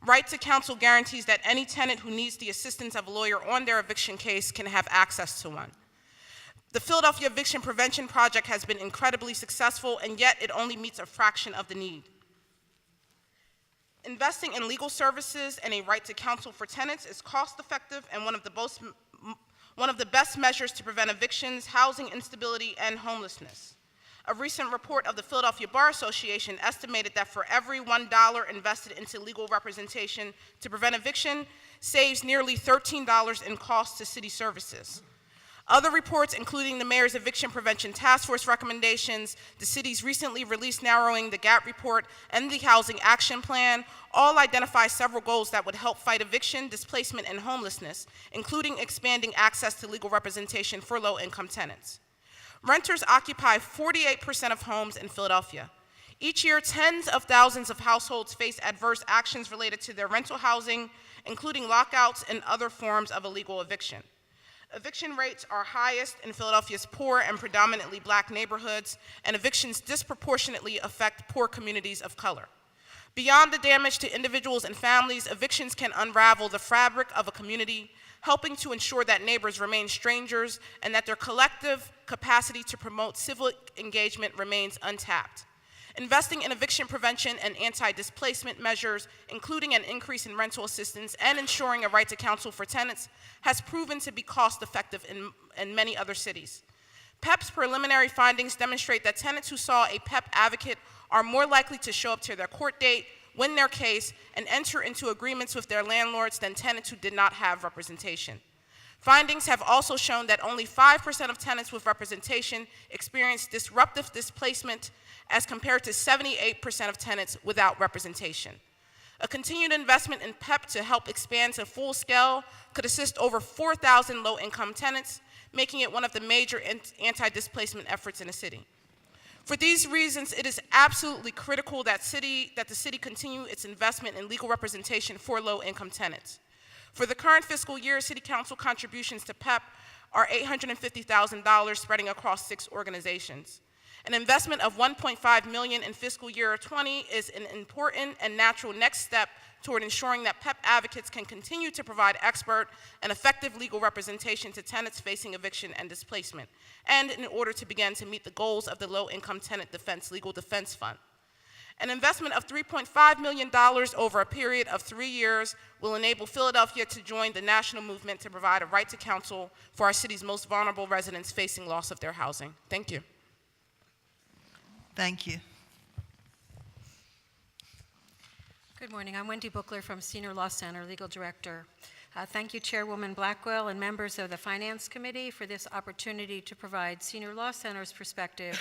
Right to counsel guarantees that any tenant who needs the assistance of a lawyer on their eviction case can have access to one. The Philadelphia Eviction Prevention Project has been incredibly successful, and yet it only meets a fraction of the need. Investing in legal services and a right to counsel for tenants is cost-effective and one of the best measures to prevent evictions, housing instability, and homelessness. A recent report of the Philadelphia Bar Association estimated that for every $1 invested into legal representation to prevent eviction, saves nearly $13 in costs to city services. Other reports, including the Mayor's Eviction Prevention Task Force recommendations, the city's recently released Narrowing the Gap report, and the Housing Action Plan, all identify several goals that would help fight eviction, displacement, and homelessness, including expanding access to legal representation for low-income tenants. Renters occupy 48% of homes in Philadelphia. Each year, tens of thousands of households face adverse actions related to their rental housing, including lockouts and other forms of illegal eviction. Eviction rates are highest in Philadelphia's poor and predominantly Black neighborhoods, and evictions disproportionately affect poor communities of color. Beyond the damage to individuals and families, evictions can unravel the fabric of a community, helping to ensure that neighbors remain strangers and that their collective capacity to promote civic engagement remains untapped. investing in eviction prevention and anti-displacement measures, including an increase in rental assistance and ensuring a right to counsel for tenants, has proven to be cost-effective in many other cities. PEP's preliminary findings demonstrate that tenants who saw a PEP advocate are more likely to show up to their court date, win their case, and enter into agreements with their landlords than tenants who did not have representation. Findings have also shown that only 5% of tenants with representation experience disruptive displacement as compared to 78% of tenants without representation. A continued investment in PEP to help expand to full scale could assist over 4,000 low-income tenants, making it one of the major anti-displacement efforts in the city. For these reasons, it is absolutely critical that the city continue its investment in legal representation for low-income tenants. For the current fiscal year, City Council contributions to PEP are $850,000 spreading across 6 organizations. An investment of $1.5 million in fiscal year 20 is an important and natural next step toward ensuring that PEP advocates can continue to provide expert and effective legal representation to tenants facing eviction and displacement, and in order to begin to meet the goals of the Low-Income Tenant Defense Legal Defense Fund. An investment of $3.5 million over a period of 3 years will enable Philadelphia to join the national movement to provide a right to counsel for our city's most vulnerable residents facing loss of their housing. Thank you. Thank you. Good morning. I'm Wendy Buchler from Senior Law Center, Legal Director. Thank you, Chairwoman Blackwell and members of the Finance Committee for this opportunity to provide Senior Law Center's perspective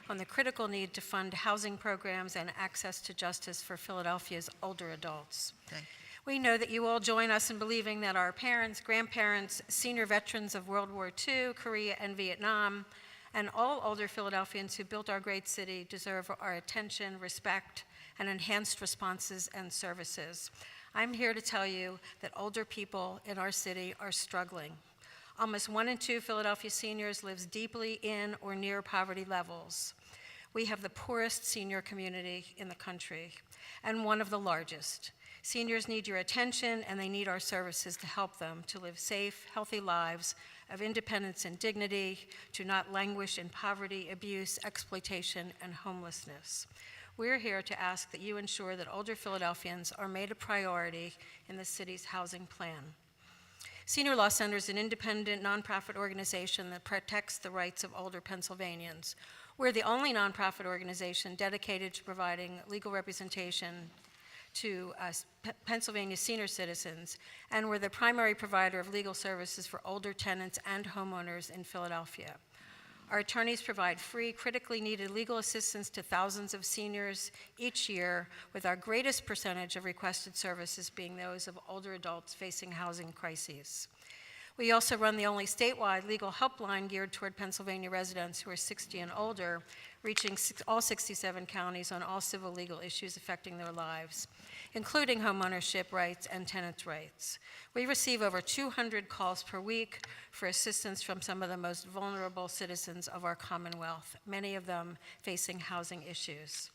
on the critical need to fund housing programs and access to justice for Philadelphia's older adults. Thank you. We know that you all join us in believing that our parents, grandparents, senior veterans of World War II, Korea, and Vietnam, and all older Philadelphians who built our great city deserve our attention, respect, and enhanced responses and services. I'm here to tell you that older people in our city are struggling. Almost 1 in 2 Philadelphia seniors lives deeply in or near poverty levels. We have the poorest senior community in the country, and one of the largest. Seniors need your attention, and they need our services to help them to live safe, healthy lives of independence and dignity, to not languish in poverty, abuse, exploitation, and homelessness. We're here to ask that you ensure that older Philadelphians are made a priority in the city's housing plan. Senior Law Center is an independent nonprofit organization that protects the rights of older Pennsylvanians. We're the only nonprofit organization dedicated to providing legal representation to Pennsylvania senior citizens, and we're the primary provider of legal services for older tenants and homeowners in Philadelphia. Our attorneys provide free, critically needed legal assistance to thousands of seniors each year, with our greatest percentage of requested services being those of older adults facing housing crises. We also run the only statewide legal helpline geared toward Pennsylvania residents who are 60 and older, reaching all 67 counties on all civil legal issues affecting their lives, including homeownership rights and tenants' rights. We receive over 200 calls per week for assistance from some of the most vulnerable citizens of our Commonwealth, many of them facing housing issues.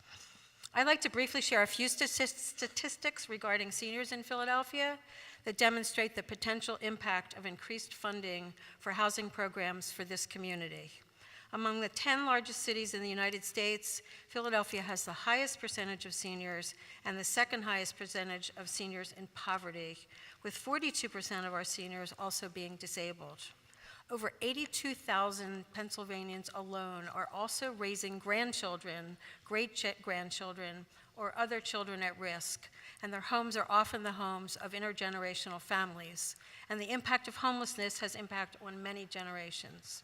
I'd like to briefly share a few statistics regarding seniors in Philadelphia that demonstrate the potential impact of increased funding for housing programs for this community. Among the 10 largest cities in the United States, Philadelphia has the highest percentage of seniors and the second highest percentage of seniors in poverty, with 42% of our seniors also being disabled. Over 82,000 Pennsylvanians alone are also raising grandchildren, great-grandchildren, or other children at risk, and their homes are often the homes of intergenerational families, and the impact of homelessness has impact on many generations.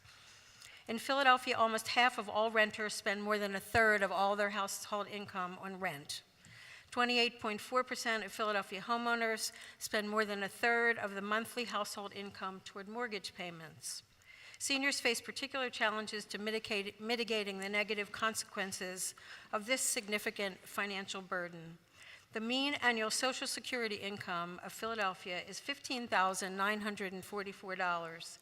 In Philadelphia, almost half of all renters spend more than a third of all their household income on rent. 28.4% of Philadelphia homeowners spend more than a third of the monthly household income toward mortgage payments. Seniors face particular challenges to mitigating the negative consequences of this significant financial burden. The mean annual Social Security income of Philadelphia is $15,944,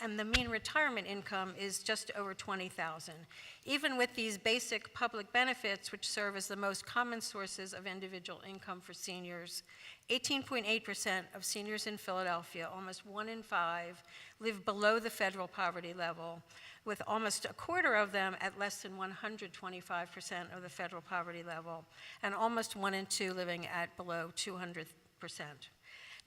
and the mean retirement income is just over $20,000. Even with these basic public benefits, which serve as the most common sources of individual income for seniors, 18.8% of seniors in Philadelphia, almost 1 in 5, live below the federal poverty level, with almost a quarter of them at less than 125% of the federal poverty level, and almost 1 in 2 living at below 200%.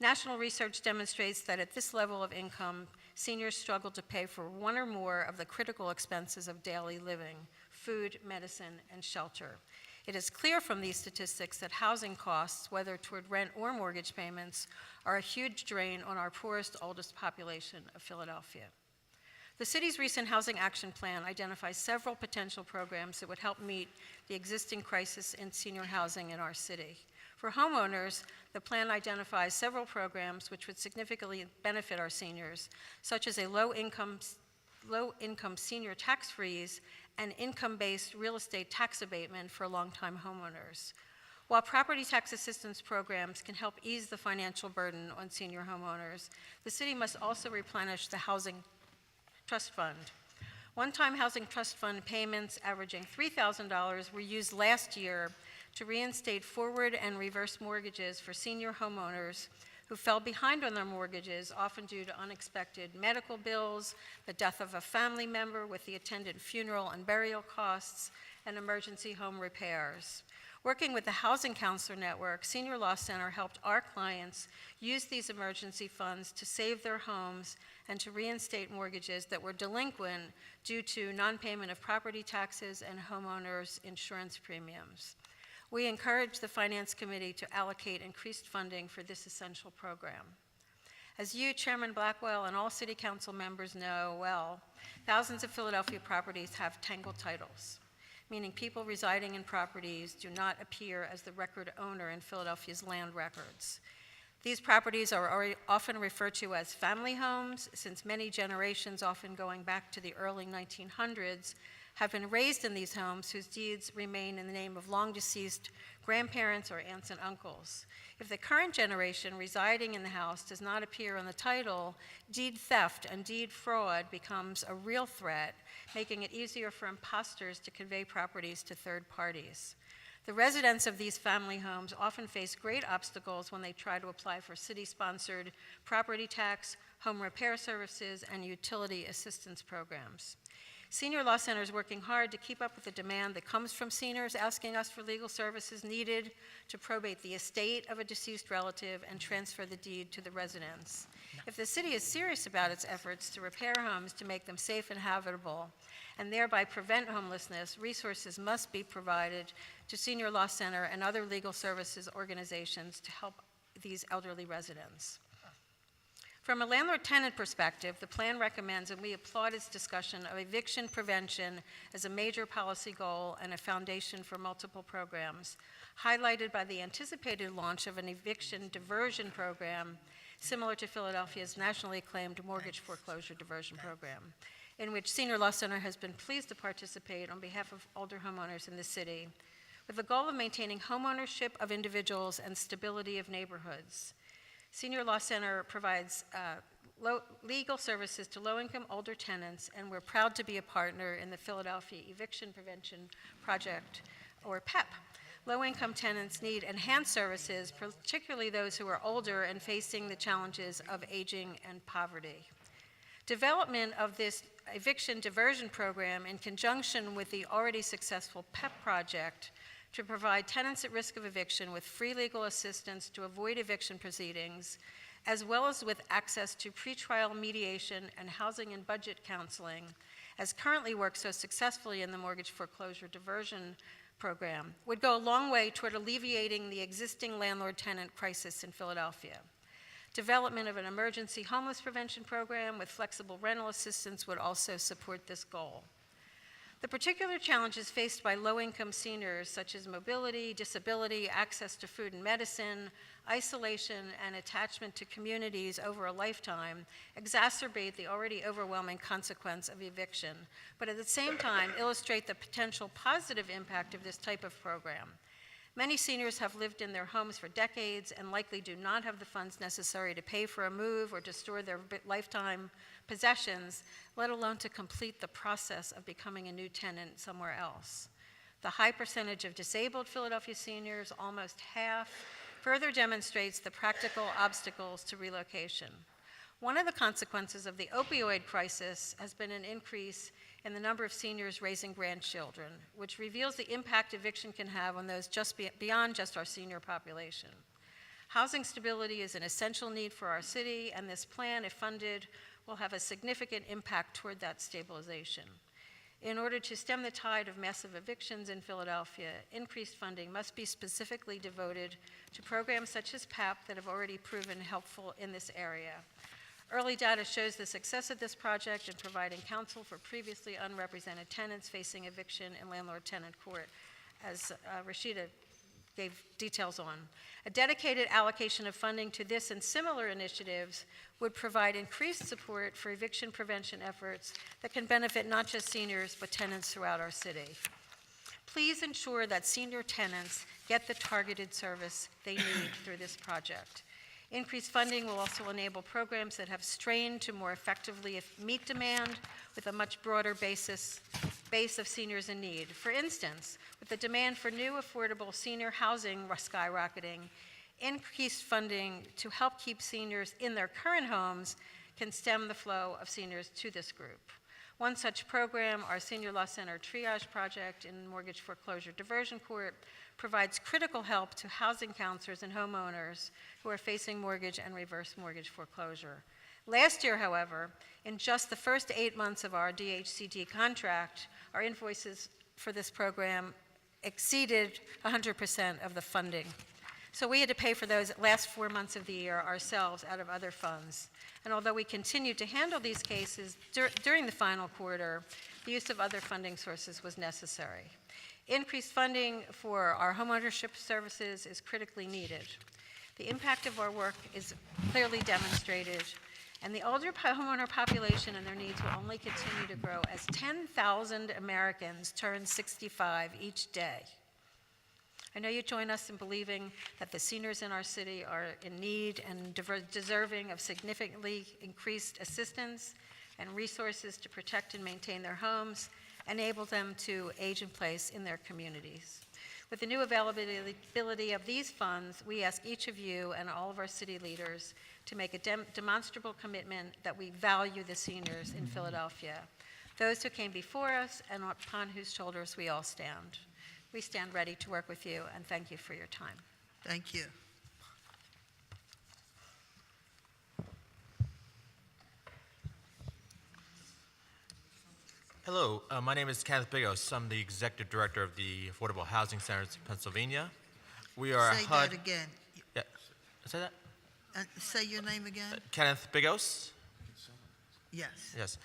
National research demonstrates that at this level of income, seniors struggle to pay for one or more of the critical expenses of daily living: food, medicine, and shelter. It is clear from these statistics that housing costs, whether toward rent or mortgage payments, are a huge drain on our poorest, oldest population of Philadelphia. The city's recent Housing Action Plan identifies several potential programs that would help meet the existing crisis in senior housing in our city. For homeowners, the plan identifies several programs which would significantly benefit our seniors, such as a low-income senior tax freeze and income-based real estate tax abatement for longtime homeowners. While property tax assistance programs can help ease the financial burden on senior homeowners, the city must also replenish the Housing Trust Fund. One-time Housing Trust Fund payments averaging $3,000 were used last year to reinstate forward and reverse mortgages for senior homeowners who fell behind on their mortgages, often due to unexpected medical bills, the death of a family member with the attendant funeral and burial costs, and emergency home repairs. Working with the Housing Counselor Network, Senior Law Center helped our clients use these emergency funds to save their homes and to reinstate mortgages that were delinquent due to non-payment of property taxes and homeowners' insurance premiums. We encourage the Finance Committee to allocate increased funding for this essential program. As you, Chairman Blackwell, and all City Council members know well, thousands of Philadelphia properties have tangled titles, meaning people residing in properties do not appear as the record owner in Philadelphia's land records. These properties are often referred to as family homes, since many generations, often going back to the early 1900s, have been raised in these homes whose deeds remain in the name of long-deceased grandparents or aunts and uncles. If the current generation residing in the house does not appear on the title, deed theft and deed fraud becomes a real threat, making it easier for imposters to convey properties to third parties. The residents of these family homes often face great obstacles when they try to apply for city-sponsored property tax, home repair services, and utility assistance programs. Senior Law Center is working hard to keep up with the demand that comes from seniors asking us for legal services needed to probate the estate of a deceased relative and transfer the deed to the residents. If the city is serious about its efforts to repair homes to make them safe and habitable, and thereby prevent homelessness, resources must be provided to Senior Law Center and other legal services organizations to help these elderly residents. From a landlord-tenant perspective, the plan recommends, and we applaud its discussion of eviction prevention as a major policy goal and a foundation for multiple programs, highlighted by the anticipated launch of an eviction diversion program similar to Philadelphia's nationally acclaimed mortgage foreclosure diversion program, in which Senior Law Center has been pleased to participate on behalf of older homeowners in the city, with the goal of maintaining homeownership of individuals and stability of neighborhoods. Senior Law Center provides legal services to low-income older tenants, and we're proud to be a partner in the Philadelphia Eviction Prevention Project, or PEP. Low-income tenants need enhanced services, particularly those who are older and facing the challenges of aging and poverty. Development of this eviction diversion program in conjunction with the already successful PEP project to provide tenants at risk of eviction with free legal assistance to avoid eviction proceedings, as well as with access to pretrial mediation and housing and budget counseling, as currently works so successfully in the mortgage foreclosure diversion program, would go a long way toward alleviating the existing landlord-tenant crisis in Philadelphia. Development of an emergency homeless prevention program with flexible rental assistance would also support this goal. The particular challenges faced by low-income seniors, such as mobility, disability, access to food and medicine, isolation, and attachment to communities over a lifetime, exacerbate the already overwhelming consequence of eviction, but at the same time illustrate the potential positive impact of this type of program. Many seniors have lived in their homes for decades and likely do not have the funds necessary to pay for a move or to store their lifetime possessions, let alone to complete the process of becoming a new tenant somewhere else. The high percentage of disabled Philadelphia seniors, almost half, further demonstrates the practical obstacles to relocation. One of the consequences of the opioid crisis has been an increase in the number of seniors raising grandchildren, which reveals the impact eviction can have on those beyond just our senior population. Housing stability is an essential need for our city, and this plan, if funded, will have a significant impact toward that stabilization. In order to stem the tide of massive evictions in Philadelphia, increased funding must be specifically devoted to programs such as PAP that have already proven helpful in this area. Early data shows the success of this project in providing counsel for previously unrepresented tenants facing eviction in landlord-tenant court, as Rashida gave details on. A dedicated allocation of funding to this and similar initiatives would provide increased support for eviction prevention efforts that can benefit not just seniors, but tenants throughout our city. Please ensure that senior tenants get the targeted service they need through this project. Increased funding will also enable programs that have strained to more effectively meet demand with a much broader base of seniors in need. For instance, with the demand for new affordable senior housing skyrocketing, increased funding to help keep seniors in their current homes can stem the flow of seniors to this group. One such program, our Senior Law Center Triage Project in Mortgage Foreclosure Diversion Court, provides critical help to housing counselors and homeowners who are facing mortgage and reverse mortgage foreclosure. Last year, however, in just the first 8 months of our DHCD contract, our invoices for this program exceeded 100% of the funding. So we had to pay for those last 4 months of the year ourselves out of other funds. And although we continued to handle these cases during the final quarter, the use of other funding sources was necessary. Increased funding for our homeownership services is critically needed. The impact of our work is clearly demonstrated, and the older homeowner population and their needs will only continue to grow as 10,000 Americans turn 65 each day. I know you join us in believing that the seniors in our city are in need and deserving of significantly increased assistance and resources to protect and maintain their homes, enable them to age in place in their communities. With the new availability of these funds, we ask each of you and all of our city leaders to make a demonstrable commitment that we value the seniors in Philadelphia, those who came before us and upon whose shoulders we all stand. We stand ready to work with you, and thank you for your time. Thank you. Hello, my name is Kenneth Bigos. I'm the Executive Director of the Affordable Housing Centers of Pennsylvania. We are Say a HUD. that again. Yeah, say that? Say your name again? Kenneth Bigos. Yes. Yes.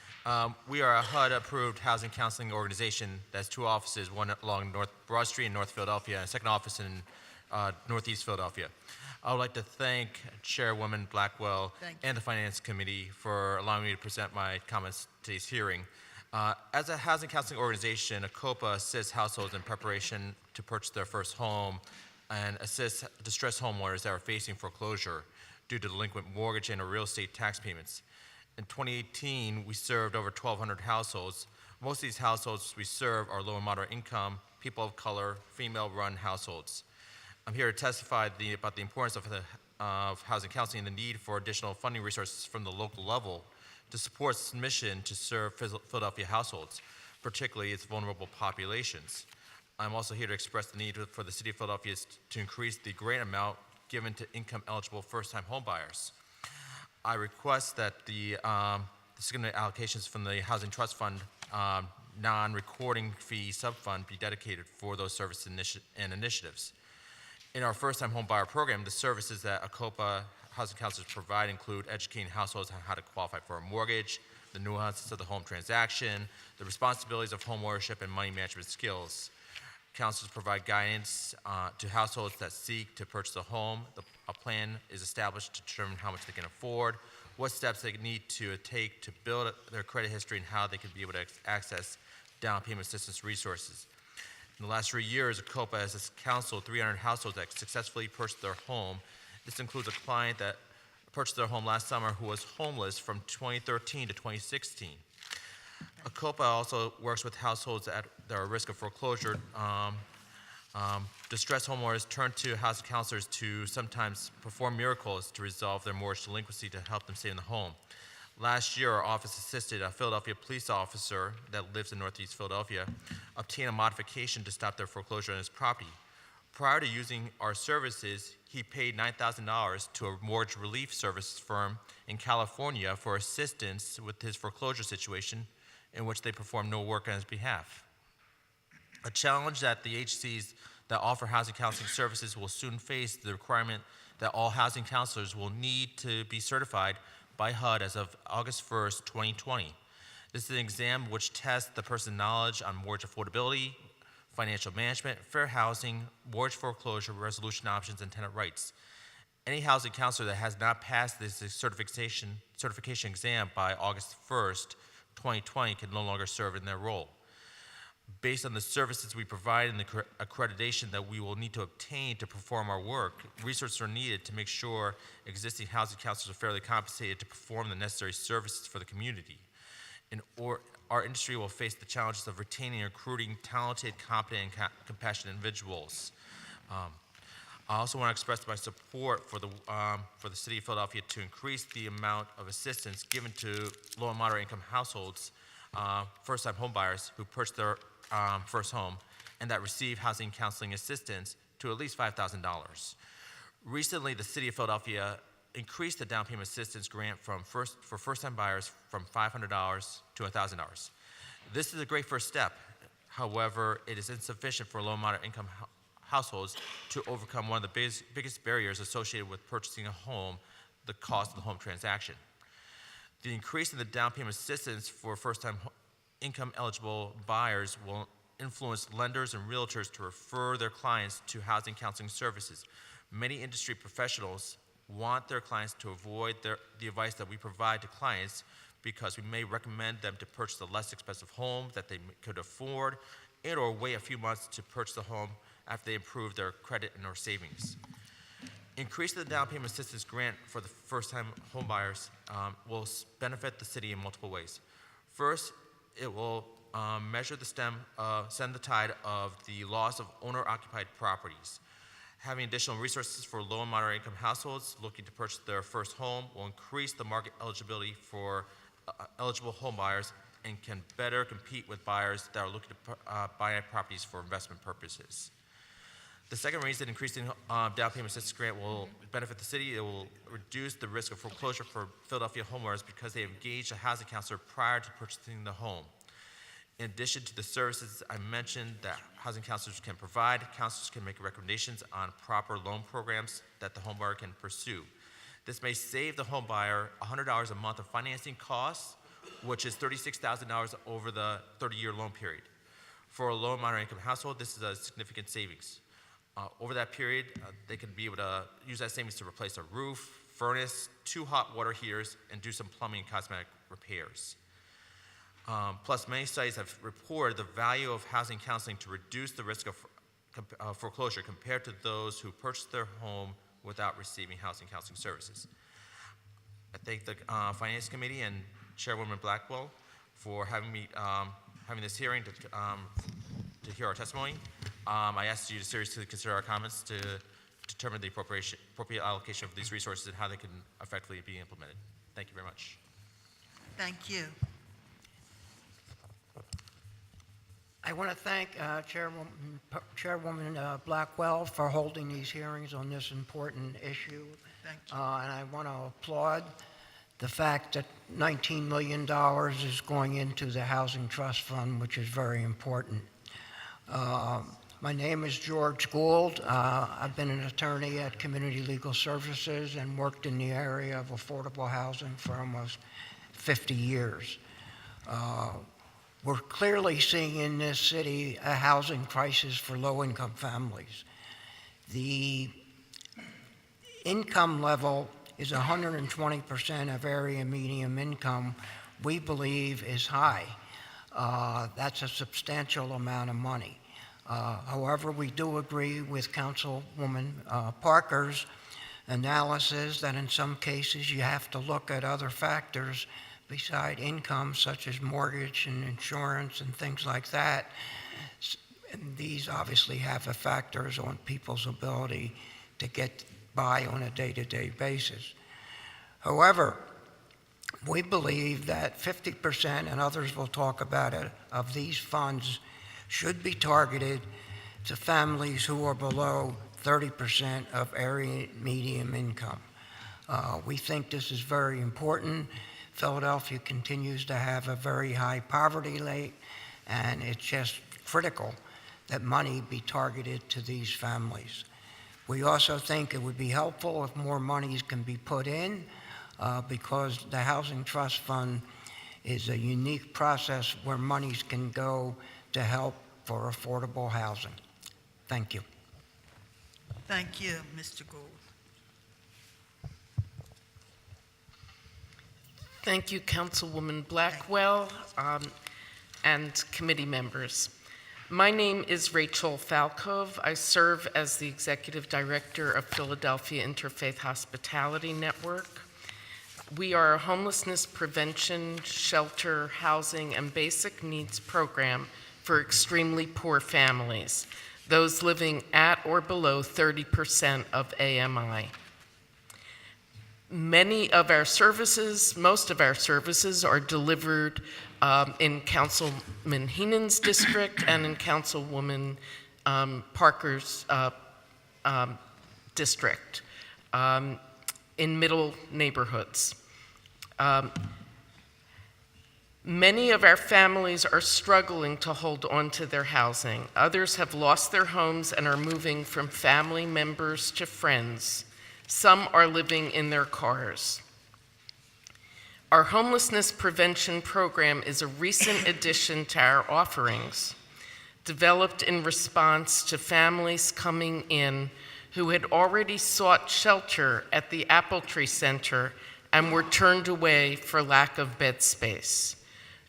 We are a HUD-approved housing counseling organization that has 2 offices, one along North Broad Street in North Philadelphia, and a second office in Northeast Philadelphia. I would like to thank Chairwoman Blackwell and the Finance Committee for allowing me to present my comments to today's hearing. As a housing counseling organization, ACOPA assists households in preparation to purchase their first home and assists distressed homeowners that are facing foreclosure due to delinquent mortgage and or real estate tax payments. In 2018, we served over 1,200 households. Most of these households we serve are low and moderate income, people of color, female-run households. I'm here to testify about the importance of housing counseling and the need for additional funding resources from the local level to support its mission to serve Philadelphia households, particularly its vulnerable populations. I'm also here to express the need for the City of Philadelphia to increase the grant amount given to income-eligible first-time homebuyers. I request that the significant allocations from the Housing Trust Fund non-recording fee subfund be dedicated for those services and initiatives. In our first-time homebuyer program, the services that ACOPA housing counselors provide include educating households on how to qualify for a mortgage, the nuances of the home transaction, the responsibilities of home ownership, and money management skills. Counselors provide guidance to households that seek to purchase a home. A plan is established to determine how much they can afford, what steps they need to take to build their credit history, and how they can be able to access down payment assistance resources. In the last 3 years, ACOPA has counseled 300 households that successfully purchased their home. This includes a client that purchased their home last summer who was homeless from 2013 to 2016. ACOPA also works with households that are at risk of foreclosure. Distressed homeowners turn to housing counselors to sometimes perform miracles to resolve their mortgage delinquency to help them stay in the home. Last year, our office assisted a Philadelphia police officer that lives in Northeast Philadelphia obtain a modification to stop their foreclosure on his property. Prior to using our services, he paid $9,000 to a mortgage relief service firm in California for assistance with his foreclosure situation, in which they performed no work on his behalf. A challenge that the agencies that offer housing counseling services will soon face the requirement that all housing counselors will need to be certified by HUD as of August 1st, 2020. This is an exam which tests the person's knowledge on mortgage affordability, financial management, fair housing, mortgage foreclosure, resolution options, and tenant rights. Any housing counselor that has not passed this certification exam by August 1st, 2020 can no longer serve in their role. Based on the services we provide and the accreditation that we will need to obtain to perform our work, resources are needed to make sure existing housing counselors are fairly compensated to perform the necessary services for the community. Our industry will face the challenges of retaining and recruiting talented, competent, and compassionate individuals. I also want to express my support for the City of Philadelphia to increase the amount of assistance given to low and moderate income households, first-time homebuyers who purchased their first home and that receive housing counseling assistance to at least $5,000. Recently, the City of Philadelphia increased the down payment assistance grant for first-time buyers from $500 to $1,000. This is a great first step. However, it is insufficient for low and moderate income households to overcome one of the biggest barriers associated with purchasing a home, the cost of the home transaction. The increase in the down payment assistance for first-time income eligible buyers will influence lenders and realtors to refer their clients to housing counseling services. Many industry professionals want their clients to avoid the advice that we provide to clients because we may recommend them to purchase a less expensive home that they could afford and or wait a few months to purchase a home after they improve their credit and or savings. Increasing the down payment assistance grant for the first-time homebuyers will benefit the city in multiple ways. First, it will send the tide of the loss of owner-occupied properties. Having additional resources for low and moderate income households looking to purchase their first home will increase the market eligibility for eligible home buyers and can better compete with buyers that are looking to buy properties for investment purposes. The second reason increasing down payment assistance grant will benefit the city, it will reduce the risk of foreclosure for Philadelphia homeowners because they have engaged a housing counselor prior to purchasing the home. In addition to the services I mentioned that housing counselors can provide, counselors can make recommendations on proper loan programs that the homebuyer can pursue. This may save the homebuyer $100 a month of financing costs, which is $36,000 over the 30-year loan period. For a low and moderate income household, this is a significant savings. Over that period, they can be able to use that savings to replace a roof, furnace, 2 hot water heaters, and do some plumbing and cosmetic repairs. Plus, many studies have reported the value of housing counseling to reduce the risk of foreclosure compared to those who purchased their home without receiving housing counseling services. I thank the Finance Committee and Chairwoman Blackwell for having this hearing to hear our testimony. I ask you to seriously consider our comments to determine the appropriate allocation of these resources and how they can effectively be implemented. Thank you very much. Thank you. I want to thank Chairwoman Blackwell for holding these hearings on this important issue. Thank you. And I want to applaud the fact that $19 million is going into the Housing Trust Fund, which is very important. My name is George Gould. I've been an attorney at Community Legal Services and worked in the area of affordable housing for almost 50 years. We're clearly seeing in this city a housing crisis for low-income families. The income level is 120% of area median income, we believe is high. That's a substantial amount of money. However, we do agree with Councilwoman Parker's analysis that in some cases you have to look at other factors beside income, such as mortgage and insurance and things like that. And these obviously have factors on people's ability to get by on a day-to-day basis. However, We believe that 50%, and others will talk about it, of these funds should be targeted to families who are below 30% of area median income. We think this is very important. Philadelphia continues to have a very high poverty rate, and it's just critical that money be targeted to these families. We also think it would be helpful if more monies can be put in, because the Housing Trust Fund is a unique process where monies can go to help for affordable housing. Thank you. Thank you, Mr. Gould. Thank you, Councilwoman Blackwell, and committee members. My name is Rachel Falkov. I serve as the Executive Director of Philadelphia Interfaith Hospitality Network. We are a homelessness prevention, shelter, housing, and basic needs program for extremely poor families, those living at or below 30% of AMI. Many of our services, most of our services are delivered in Councilman Heenan's district and in Councilwoman Parker's district, in middle neighborhoods. Many of our families are struggling to hold on to their housing. Others have lost their homes and are moving from family members to friends. Some are living in their cars. Our homelessness prevention program is a recent addition to our offerings, developed in response to families coming in who had already sought shelter at the Apple Tree Center and were turned away for lack of bed space.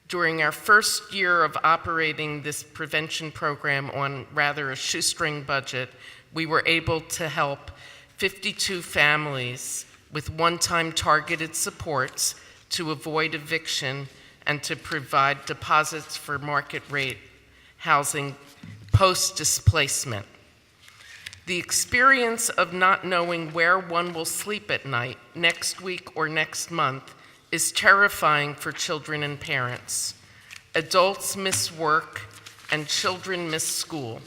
During our first year of operating this prevention program on rather a shoestring budget, we were able to help 52 families with one-time targeted supports to avoid eviction and to provide deposits for market rate housing post-displacement. The experience of not knowing where one will sleep at night, next week or next month, is terrifying for children and parents. Adults miss work and children miss school.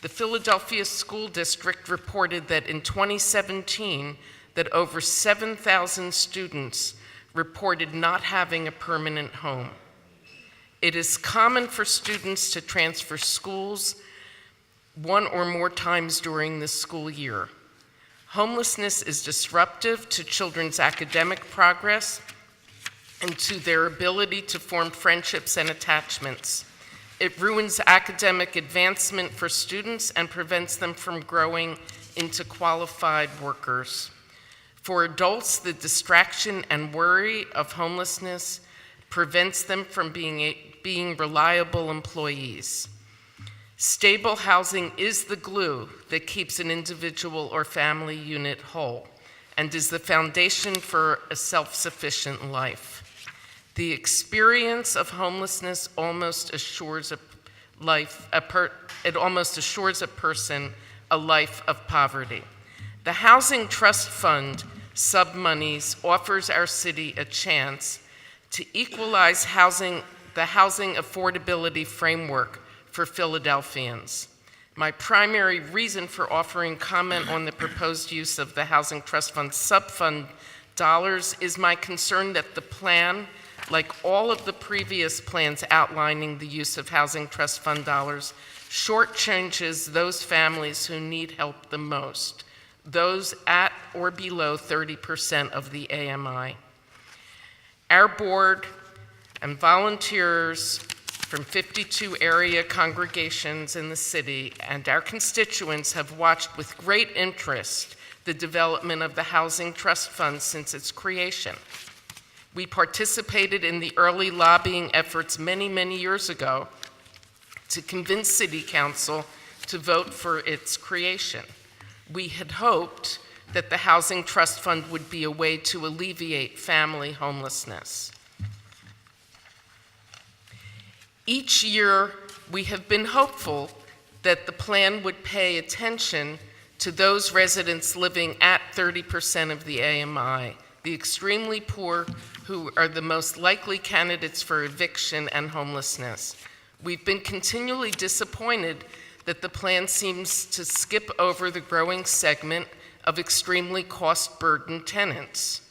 The Philadelphia School District reported that in 2017, that over 7,000 students reported not having a permanent home. It is common for students to transfer schools one or more times during the school year. Homelessness is disruptive to children's academic progress and to their ability to form friendships and attachments. It ruins academic advancement for students and prevents them from growing into qualified workers. For adults, the distraction and worry of homelessness prevents them from being reliable employees. Stable housing is the glue that keeps an individual or family unit whole and is the foundation for a self-sufficient life. The experience of homelessness almost assures a person a life of poverty. The Housing Trust Fund sub-monies offers our city a chance to equalize the housing affordability framework for Philadelphians. My primary reason for offering comment on the proposed use of the Housing Trust Fund sub-fund dollars is my concern that the plan, like all of the previous plans outlining the use of Housing Trust Fund dollars, shortchanges those families who need help the most, those at or below 30% of the AMI. Our board and volunteers from 52 area congregations in the city and our constituents have watched with great interest the development of the Housing Trust Fund since its creation. We participated in the early lobbying efforts many, many years ago to convince City Council to vote for its creation. We had hoped that the Housing Trust Fund would be a way to alleviate family homelessness. Each year, we have been hopeful that the plan would pay attention to those residents living at 30% of the AMI, the extremely poor who are the most likely candidates for eviction and homelessness. We've been continually disappointed that the plan seems to skip over the growing segment of extremely cost-burdened tenants.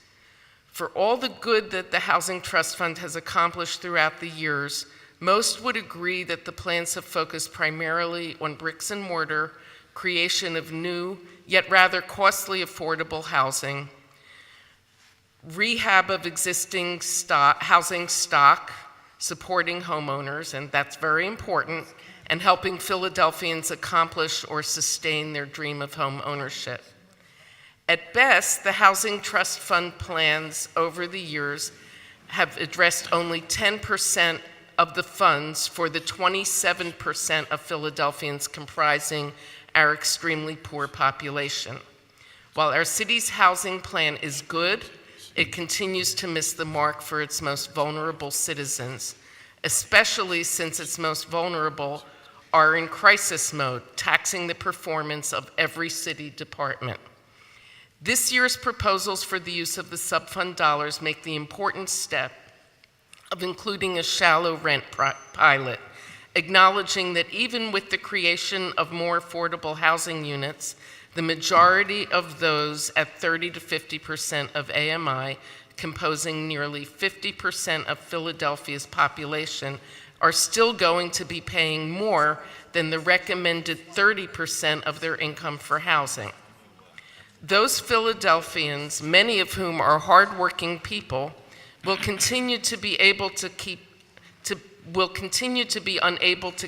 For all the good that the Housing Trust Fund has accomplished throughout the years, most would agree that the plans have focused primarily on bricks and mortar, creation of new, yet rather costly affordable housing, rehab of existing housing stock, supporting homeowners, and that's very important, and helping Philadelphians accomplish or sustain their dream of home ownership. At best, the Housing Trust Fund plans over the years have addressed only 10% of the funds for the 27% of Philadelphians comprising our extremely poor population. While our city's housing plan is good, it continues to miss the mark for its most vulnerable citizens, especially since its most vulnerable are in crisis mode, taxing the performance of every city department. This year's proposals for the use of the subfund dollars make the important step of including a shallow rent pilot, acknowledging that even with the creation of more affordable housing units, the majority of those at 30 to 50% of AMI, composing nearly 50% of Philadelphia's population, are still going to be paying more than the recommended 30% of their income for housing. Those Philadelphians, many of whom are hardworking people, will continue to be unable to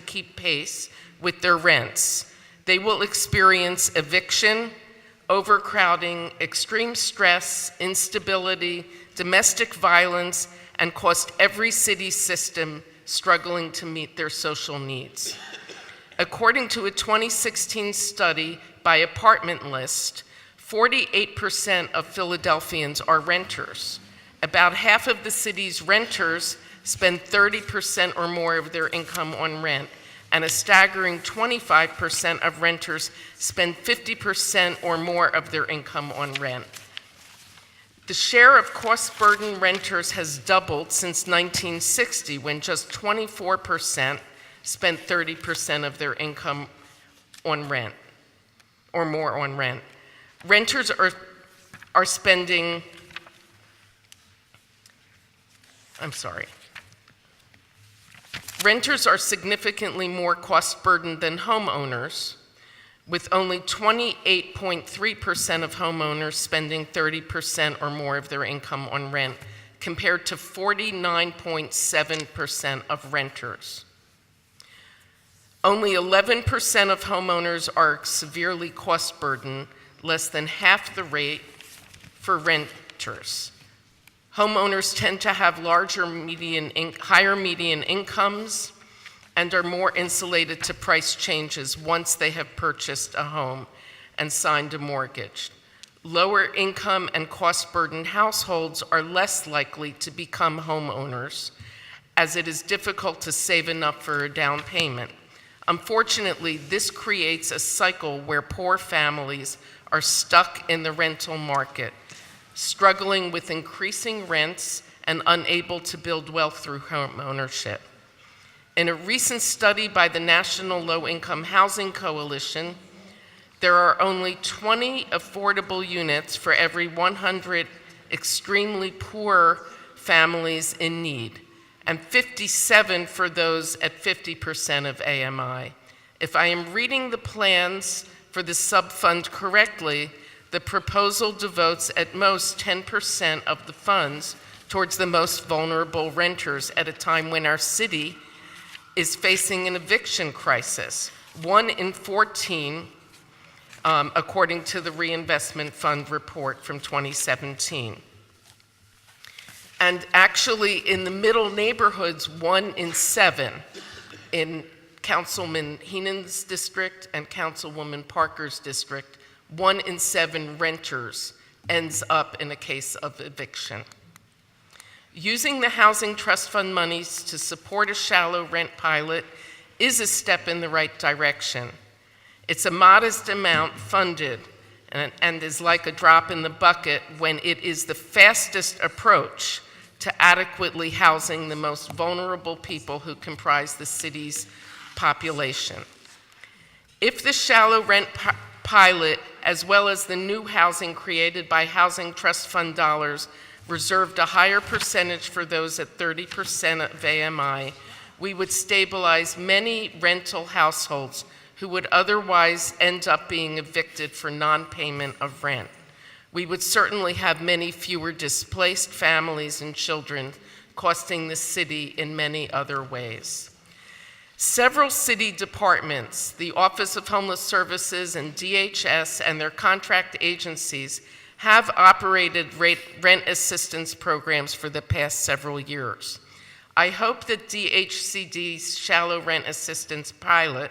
keep pace with their rents. They will experience eviction, overcrowding, extreme stress, instability, domestic violence, and cost every city system struggling to meet their social needs. According to a 2016 study by Apartment List, 48% of Philadelphians are renters. About half of the city's renters spend 30% or more of their income on rent, and a staggering 25% of renters spend 50% or more of their income on rent. The share of cost-burdened renters has doubled since 1960, when just 24% spent 30% of their income on rent, or more on rent. Renters are spending, Renters are significantly more cost-burdened than homeowners, with only 28.3% of homeowners spending 30% or more of their income on rent, compared to 49.7% of renters. Only 11% of homeowners are severely cost-burdened, less than half the rate for renters. Homeowners tend to have higher median incomes and are more insulated to price changes once they have purchased a home and signed a mortgage. Lower income and cost-burdened households are less likely to become homeowners, as it is difficult to save enough for a down payment. Unfortunately, this creates a cycle where poor families are stuck in the rental market, struggling with increasing rents and unable to build wealth through home ownership. In a recent study by the National Low-Income Housing Coalition, there are only 20 affordable units for every 100 extremely poor families in need, and 57 for those at 50% of AMI. If I am reading the plans for the subfund correctly, the proposal devotes at most 10% of the funds towards the most vulnerable renters at a time when our city is facing an eviction crisis. 1 in 14, according to the Reinvestment Fund report from 2017. And actually, in the middle neighborhoods, 1 in 7 in Councilman Heenan's district and Councilwoman Parker's district, 1 in 7 renters ends up in a case of eviction. Using the Housing Trust Fund monies to support a shallow rent pilot is a step in the right direction. It's a modest amount funded and is like a drop in the bucket when it is the fastest approach to adequately housing the most vulnerable people who comprise the city's population. If the shallow rent pilot, as well as the new housing created by Housing Trust Fund dollars, reserved a higher percentage for those at 30% of AMI, we would stabilize many rental households who would otherwise end up being evicted for non-payment of rent. We would certainly have many fewer displaced families and children, costing the city in many other ways. Several city departments, the Office of Homeless Services and DHS and their contract agencies, have operated rent assistance programs for the past several years. I hope that DHCD's shallow rent assistance pilot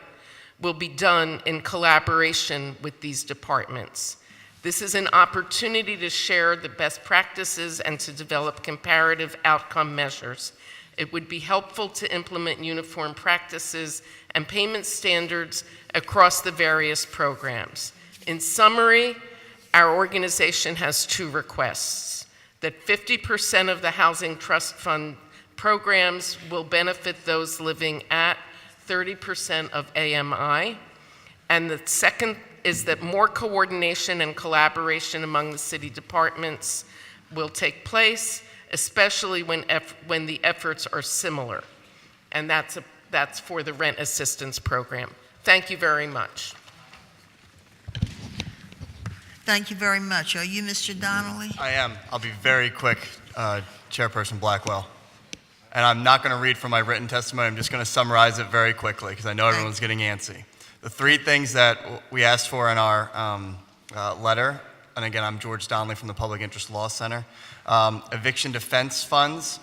will be done in collaboration with these departments. This is an opportunity to share the best practices and to develop comparative outcome measures. It would be helpful to implement uniform practices and payment standards across the various programs. In summary, our organization has two requests: that 50% of the Housing Trust Fund programs will benefit those living at 30% of AMI, and the second is that more coordination and collaboration among the city departments will take place, especially when the efforts are similar. And that's for the rent assistance program. Thank you very much. Thank you very much. Are you Mr. Donnelly? I am. I'll be very quick, Chairperson Blackwell. And I'm not going to read from my written testimony. I'm just going to summarize it very quickly because I know everyone's getting antsy. The three things that we asked for in our letter, and again, I'm George Donnelly from the Public Interest Law Center, eviction defense funds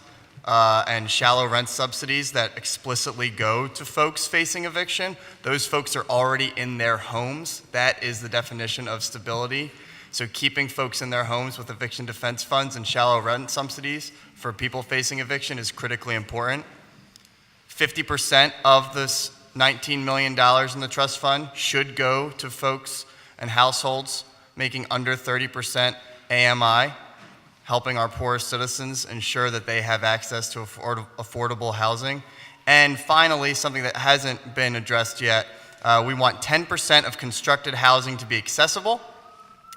and shallow rent subsidies that explicitly go to folks facing eviction. Those folks are already in their homes. That is the definition of stability. So keeping folks in their homes with eviction defense funds and shallow rent subsidies for people facing eviction is critically important. 50% of this $19 million in the trust fund should go to folks and households making under 30% AMI, helping our poorest citizens ensure that they have access to affordable housing. And finally, something that hasn't been addressed yet, we want 10% of constructed housing to be accessible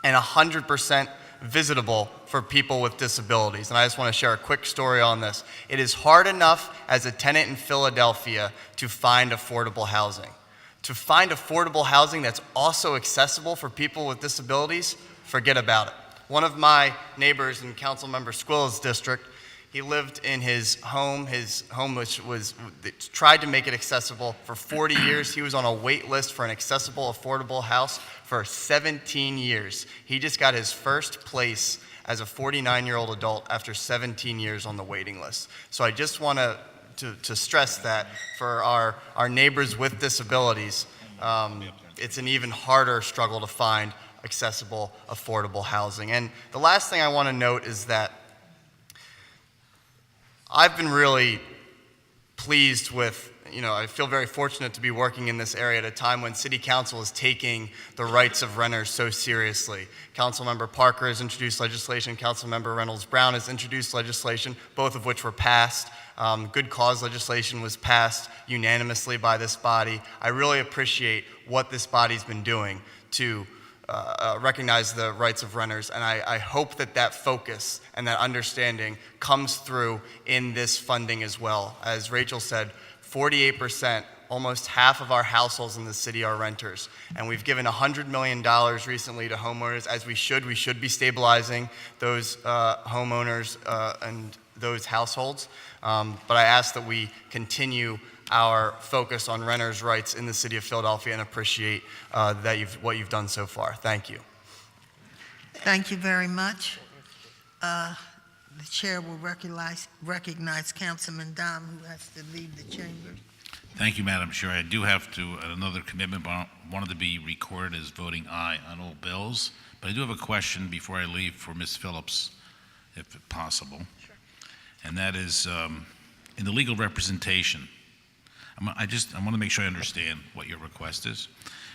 and 100% visitable for people with disabilities. And I just want to share a quick story on this. It is hard enough as a tenant in Philadelphia to find affordable housing. To find affordable housing that's also accessible for people with disabilities, forget about it. One of my neighbors in Councilmember Squill's district, he lived in his home which was, tried to make it accessible for 40 years. He was on a wait list for an accessible, affordable house for 17 years. He just got his first place as a 49-year-old adult after 17 years on the waiting list. So I just want to stress that for our neighbors with disabilities, it's an even harder struggle to find accessible, affordable housing. And the last thing I want to note is that I've been really pleased with, I feel very fortunate to be working in this area at a time when City Council is taking the rights of renters so seriously. Councilmember Parker has introduced legislation, Councilmember Reynolds Brown has introduced legislation, both of which were passed. Good cause legislation was passed unanimously by this body. I really appreciate what this body's been doing to recognize the rights of renters, and I hope that focus and that understanding comes through in this funding as well. As Rachel said, 48%, almost half of our households in the city are renters, and we've given $100 million recently to homeowners, as we should. We should be stabilizing those homeowners and those households, but I ask that we continue our focus on renters' rights in the city of Philadelphia and appreciate what you've done so far. Thank you. Thank you very much. The chair will recognize Councilman Dom, who has to leave the chamber. Thank you, Madam Chair. I do have another commitment, but I wanted to be recorded as voting aye on all bills. But I do have a question before I leave for Ms. Phillips, if possible. Sure. And that is, in the legal representation, I want to make sure I understand what your request is.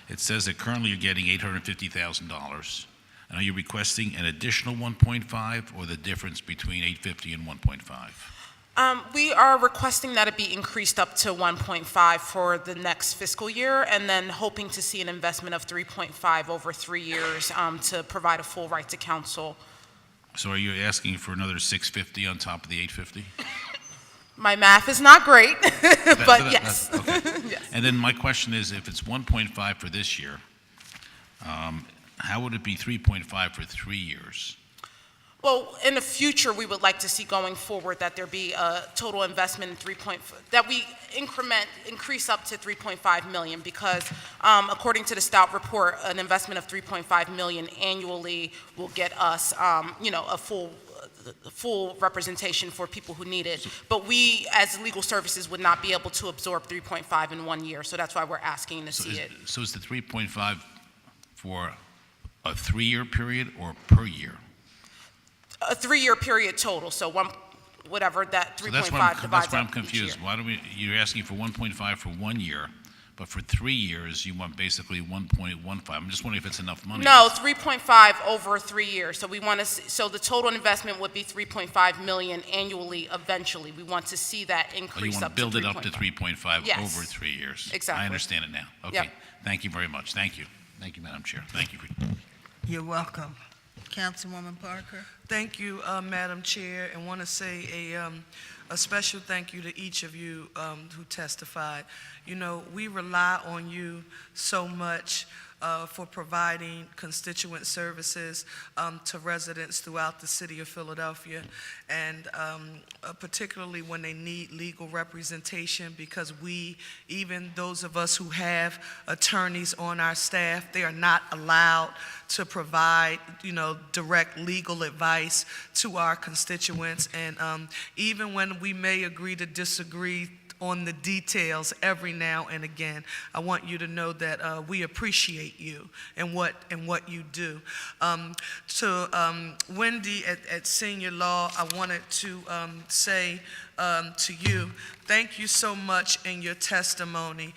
it says that currently you're getting $850,000. And are you requesting an additional 1.5 or the difference between 850 and 1.5? We are requesting that it be increased up to 1.5 for the next fiscal year, and then hoping to see an investment of 3.5 over 3 years to provide a full right to counsel. So are you asking for another 650 on top of the 850? My math is not great, but yes. Okay. Yes. And then my question is, if it's 1.5 for this year, how would it be 3.5 for 3 years? Well, in the future, we would like to see going forward that there be a total investment in that we increase up to 3.5 million, because according to the Stout report, an investment of 3.5 million annually will get us, a full representation for people who need it. But we, as legal services, would not be able to absorb 3.5 in 1 year, so that's why we're asking to see it. So is the 3.5 for a 3-year period or per year? A 3-year period total, so whatever that 3.5 divides up That's where I'm each confused. year. Why do you're asking for 1.5 for 1 year, but for 3 years, you want basically 1.15. I'm just wondering if it's enough money. No, 3.5 over 3 years. So we want to, so the total investment would be 3.5 million annually eventually. We want to see that Oh, you increase want up to to build it up to 3.5 Yes. over 3 years? Exactly. I understand it now. Okay. Yep. Thank you very much. Thank you. Thank you, Madam Chair. Thank you. You're welcome. Councilwoman Parker? Thank you, Madam Chair, and want to say a special thank you to each of you who testified. You know, we rely on you so much for providing constituent services to residents throughout the city of Philadelphia, and particularly when they need legal representation, because we, even those of us who have attorneys on our staff, they are not allowed to provide, direct legal advice to our constituents. And even when we may agree to disagree on the details every now and again, I want you to know that we appreciate you and what you do. To Wendy at Senior Law, I wanted to say to you, thank you so much in your testimony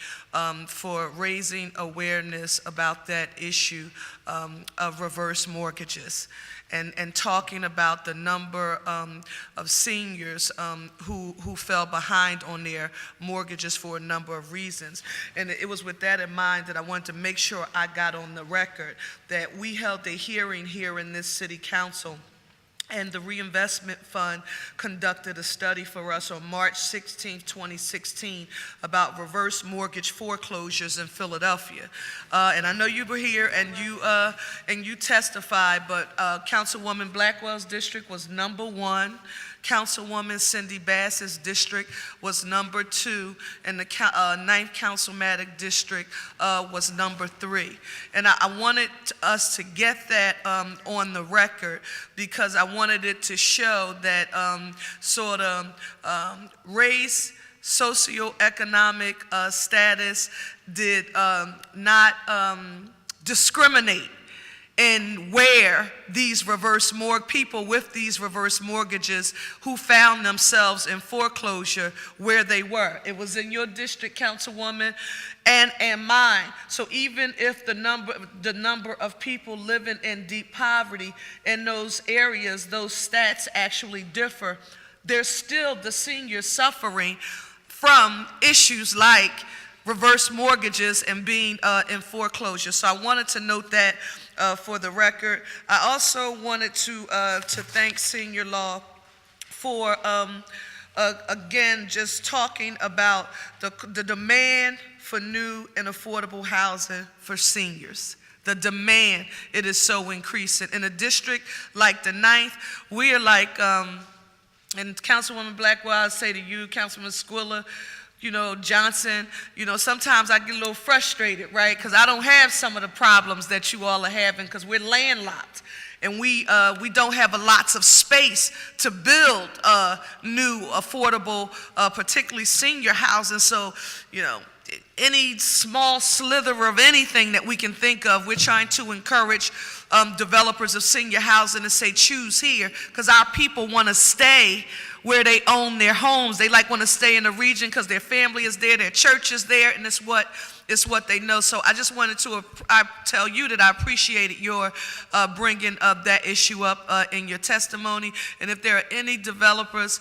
for raising awareness about that issue of reverse mortgages, and talking about the number of seniors who fell behind on their mortgages for a number of reasons. And it was with that in mind that I wanted to make sure I got on the record that we held a hearing here in this city council, and the Reinvestment Fund conducted a study for us on March 16, 2016, about reverse mortgage foreclosures in Philadelphia. And I know you were here and you testified, but Councilwoman Blackwell's district was #1. Councilwoman Cindy Bass's district was #2, and the 9th Councilmatic district was #3. And I wanted us to get that on the record, because I wanted it to show that race, socioeconomic status did not discriminate in where these people with these reverse mortgages who found themselves in foreclosure, where they were. It was in your district, Councilwoman, and mine. So even if the number of people living in deep poverty in those areas, those stats actually differ, there's still the seniors suffering from issues like reverse mortgages and being in foreclosure. So I wanted to note that for the record. I also wanted to thank Senior Law for, again, just talking about the demand for new and affordable housing for seniors. The demand, it is so increasing. In a district like the 9th, we are like, and Councilwoman Blackwell, I say to you, Councilman Squilla, Johnson, sometimes I get a little frustrated, right? Because I don't have some of the problems that you all are having, because we're landlocked. And we don't have lots of space to build new, affordable, particularly senior housing. So, any small slither of anything that we can think of. We're trying to encourage developers of senior housing to say, choose here, because our people want to stay where they own their homes. They want to stay in the region because their family is there, their church is there, and it's what they know. So I just wanted to tell you that I appreciated your bringing that issue up in your testimony. And if there are any developers,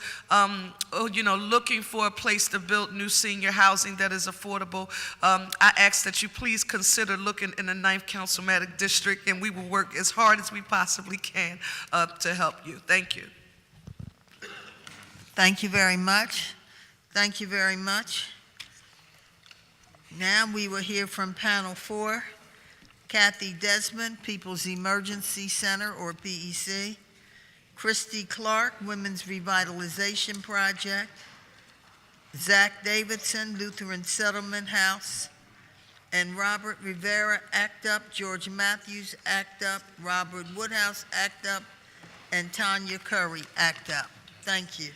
looking for a place to build new senior housing that is affordable, I ask that you please consider looking in the 9th Councilmatic District, and we will work as hard as we possibly can to help you. Thank you. Thank you very much. Thank you very much. Now we will hear from Panel 4, Kathy Desmond, People's Emergency Center, or PEC, Christy Clark, Women's Revitalization Project, Zach Davidson, Lutheran Settlement House, and Robert Rivera, ACT UP, George Matthews, ACT UP, Robert Woodhouse, ACT UP, and Tanya Curry, ACT UP. Thank you.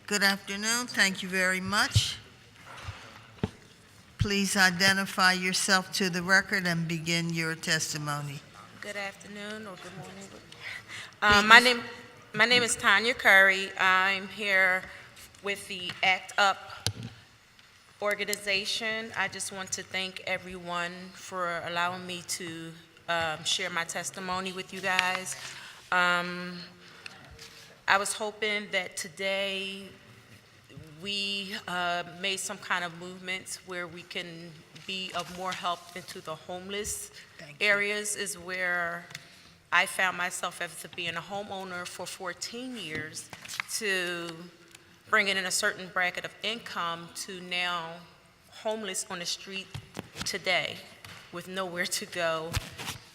Good afternoon. Thank you very much. Please identify yourself to the record and begin your testimony. Good afternoon or good morning. My name is Tanya Curry. I'm here with the ACT UP organization. I just want to thank everyone for allowing me to share my testimony with you guys. I was hoping that today we made some kind of movements where we can be of more help into the homeless areas, is where I found myself after being a homeowner for 14 years to bringing in a certain bracket of income to now homeless on the street today with nowhere to go,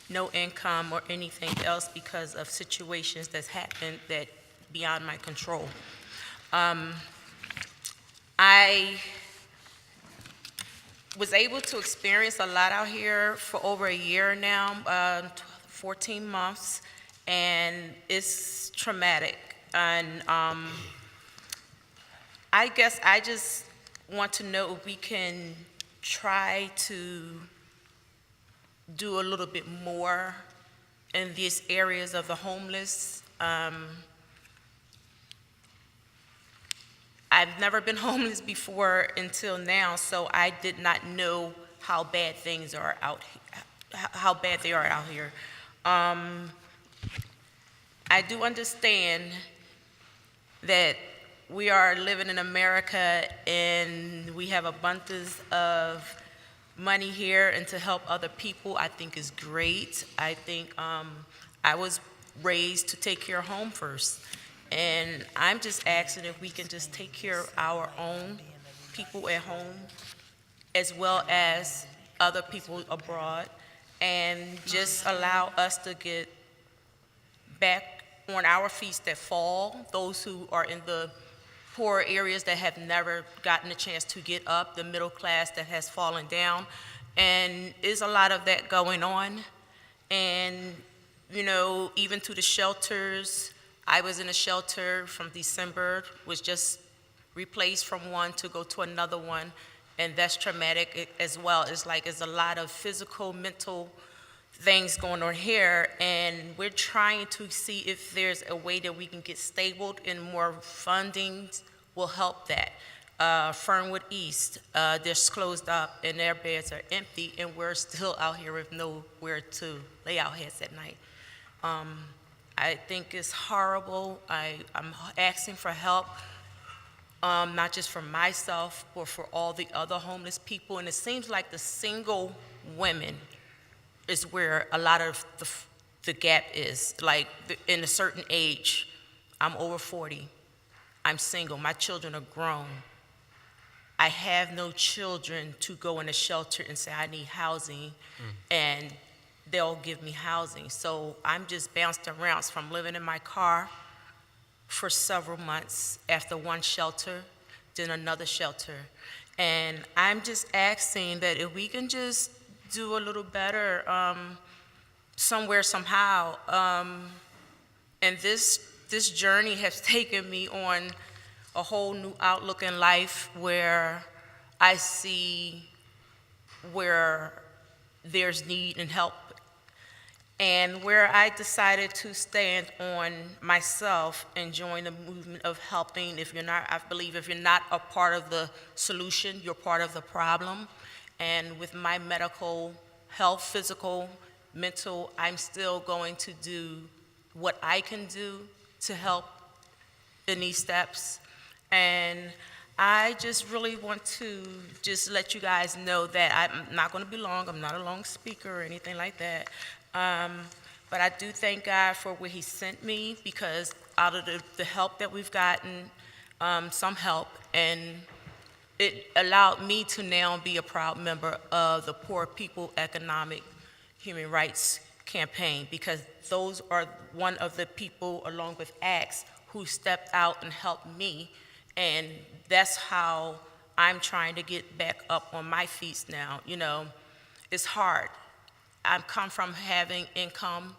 no income or anything else because of situations that's happened that beyond my control. I was able to experience a lot out here for over a year now, 14 months, and it's traumatic. And I guess I just want to know if we can try to do a little bit more in these areas of the homeless. I've never been homeless before until now, so I did not know how bad things are out here, how bad they are out here. I do understand that we are living in America and we have abundance of money here, and to help other people I think is great. I think I was raised to take care of home first. And I'm just asking if we can just take care of our own people at home as well as other people abroad, and just allow us to get back on our feet that fall, those who are in the poor areas that have never gotten a chance to get up, the middle class that has fallen down. And there's a lot of that going on. And, even to the shelters, I was in a shelter from December, was just replaced from one to go to another one, and that's traumatic as well. It's a lot of physical, mental things going on here, and we're trying to see if there's a way that we can get stable, and more funding will help that. Fernwood East, they're closed up and their beds are empty, and we're still out here with nowhere to lay our heads at night. I think it's horrible. I'm asking for help, not just for myself, but for all the other homeless people. And it seems like the single women is where a lot of the gap is. In a certain age, I'm over 40, I'm single, my children are grown. I have no children to go in a shelter and say I need housing, and they'll give me housing. So I'm just bounced around from living in my car for several months after one shelter, then another shelter. And I'm just asking that if we can just do a little better somewhere, somehow. And this journey has taken me on a whole new outlook in life where I see where there's need and help, and where I decided to stand on myself and join the movement of helping. I believe if you're not a part of the solution, you're part of the problem. And with my medical health, physical, mental, I'm still going to do what I can do to help in these steps. And I just really want to just let you guys know that I'm not going to be long. I'm not a long speaker or anything like that. But I do thank God for where he sent me, because out of the help that we've gotten, some help, and it allowed me to now be a proud member of the Poor People Economic Human Rights Campaign, because those are one of the people, along with ACTS, who stepped out and helped me, and that's how I'm trying to get back up on my feet now. You know, it's hard. I've come from having income,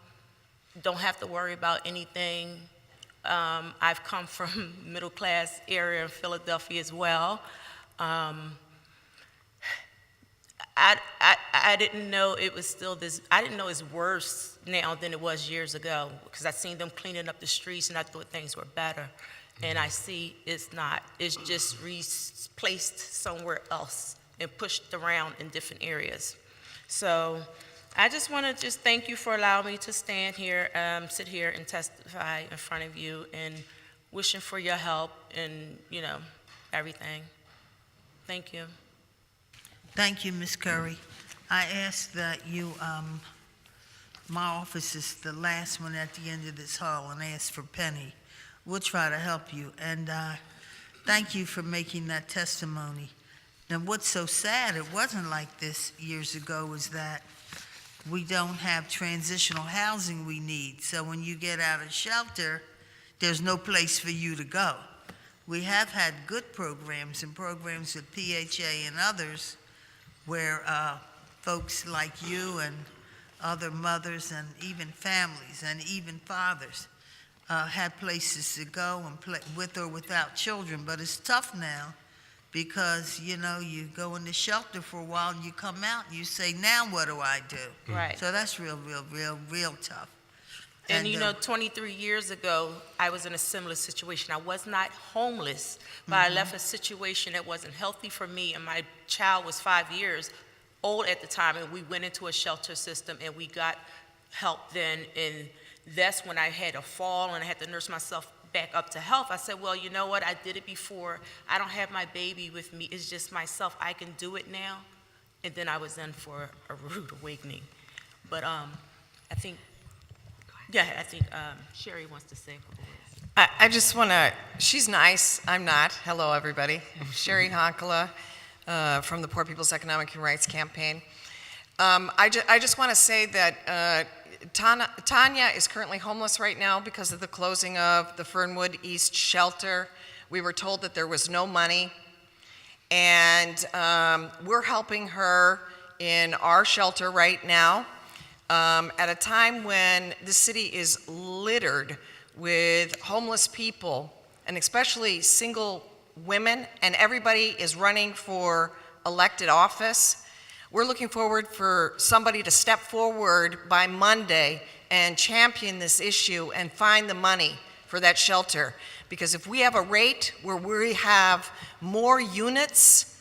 don't have to worry about anything. I've come from middle-class area in Philadelphia as well. I didn't know it was still this, I didn't know it's worse now than it was years ago, because I seen them cleaning up the streets and I thought things were better. And I see it's not. It's just placed somewhere else and pushed around in different areas. So I just want to just thank you for allowing me to stand here, sit here and testify in front of you, and wishing for your help and, you know, everything. Thank you. Thank you, Ms. Curry. I ask that you, my office is the last one at the end of this hall, and ask for Penny. We'll try to help you. And thank you for making that testimony. Now, what's so sad, it wasn't like this years ago, is that we don't have transitional housing we need. So when you get out of shelter, there's no place for you to go. We have had good programs and programs with PHA and others where folks like you and other mothers and even families and even fathers had places to go and play with or without children. But it's tough now because, you know, you go in the shelter for a while and you come out and you say, now what do I do? Right. So that's real tough. And you know, 23 years ago, I was in a similar situation. I was not homeless, but I left a situation that wasn't healthy for me, and my child was 5 years old at the time, and we went into a shelter system, and we got help then, and that's when I had a fall, and I had to nurse myself back up to health. I said, well, you know what? I did it before. I don't have my baby with me. It's just myself. I can do it now. And then I was in for a rude awakening. But I think Sherry wants to say a couple words. I just want to, she's nice, I'm not. Hello, everybody. I'm Sherry Honkala from the Poor People's Economic Human Rights Campaign. I just want to say that Tanya is currently homeless right now because of the closing of the Fernwood East shelter. We were told that there was no money, and we're helping her in our shelter right now. At a time when the city is littered with homeless people, and especially single women, and everybody is running for elected office, we're looking forward for somebody to step forward by Monday and champion this issue and find the money for that shelter. Because if we have a rate where we have more units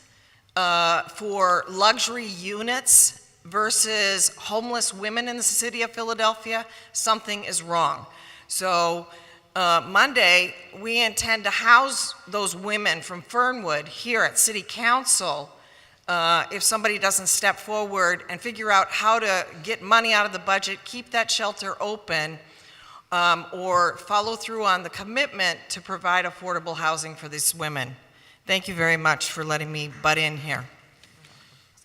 for luxury units versus homeless women in the city of Philadelphia, something is wrong. So Monday, we intend to house those women from Fernwood here at City Council if somebody doesn't step forward and figure out how to get money out of the budget, keep that shelter open, or follow through on the commitment to provide affordable housing for these women. Thank you very much for letting me butt in here.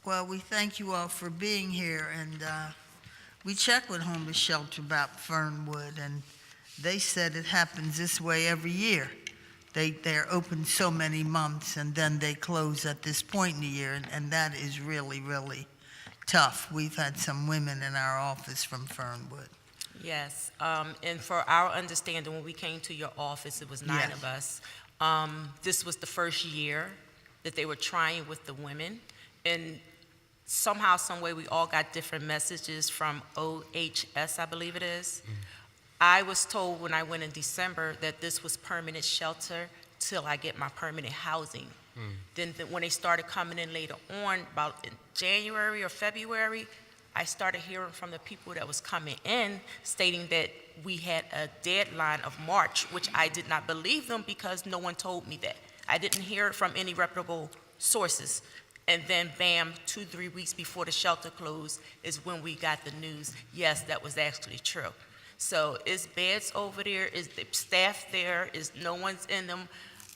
Well, we thank you all for being here, and we checked with Homeless Shelter about Fernwood, and they said it happens this way every year. They're open so many months, and then they close at this point in the year, and that is really, really tough. We've had some women in our office from Fernwood. Yes, and for our understanding, when we came to your office, it was 9 Yes. of us. This was the first year that they were trying with the women, and somehow, some way, we all got different messages from OHS, I believe it is. I was told when I went in December that this was permanent shelter till I get my permanent housing. Then when they started coming in later on, about in January or February, I started hearing from the people that was coming in stating that we had a deadline of March, which I did not believe them because no one told me that. I didn't hear it from any reputable sources. And then bam, 2-3 weeks before the shelter closed is when we got the news, yes, that was actually true. So is beds over there, is the staff there, is no one's in them?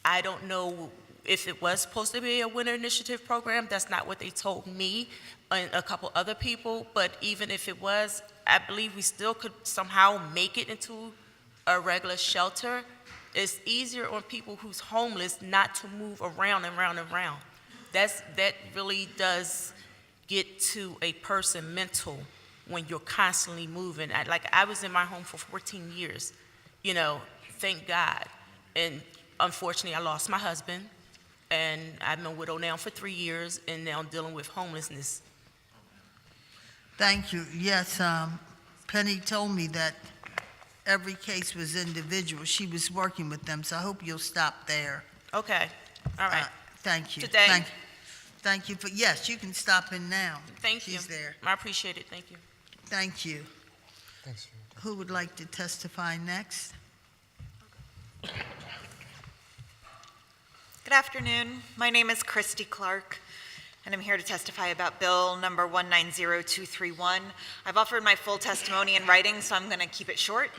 I don't know if it was supposed to be a winter initiative program. That's not what they told me and a couple other people, but even if it was, I believe we still could somehow make it into a regular shelter. It's easier on people who's homeless not to move around and round and round. That really does get to a person mental when you're constantly moving. I was in my home for 14 years, thank God. And unfortunately, I lost my husband, and I've been widowed now for 3 years, and now dealing with homelessness. Thank you. Yes, Penny told me that every case was individual. She was working with them, so I hope you'll stop there. Okay, all right. Thank you. Today? Thank you for, yes, you can stop in now. Thank you. She's there. I appreciate it, thank you. Thank you. Thanks. Who would like to testify next? Good afternoon. My name is Christy Clark, and I'm here to testify about Bill number 190231. I've offered my full testimony in writing, so I'm going to keep it short.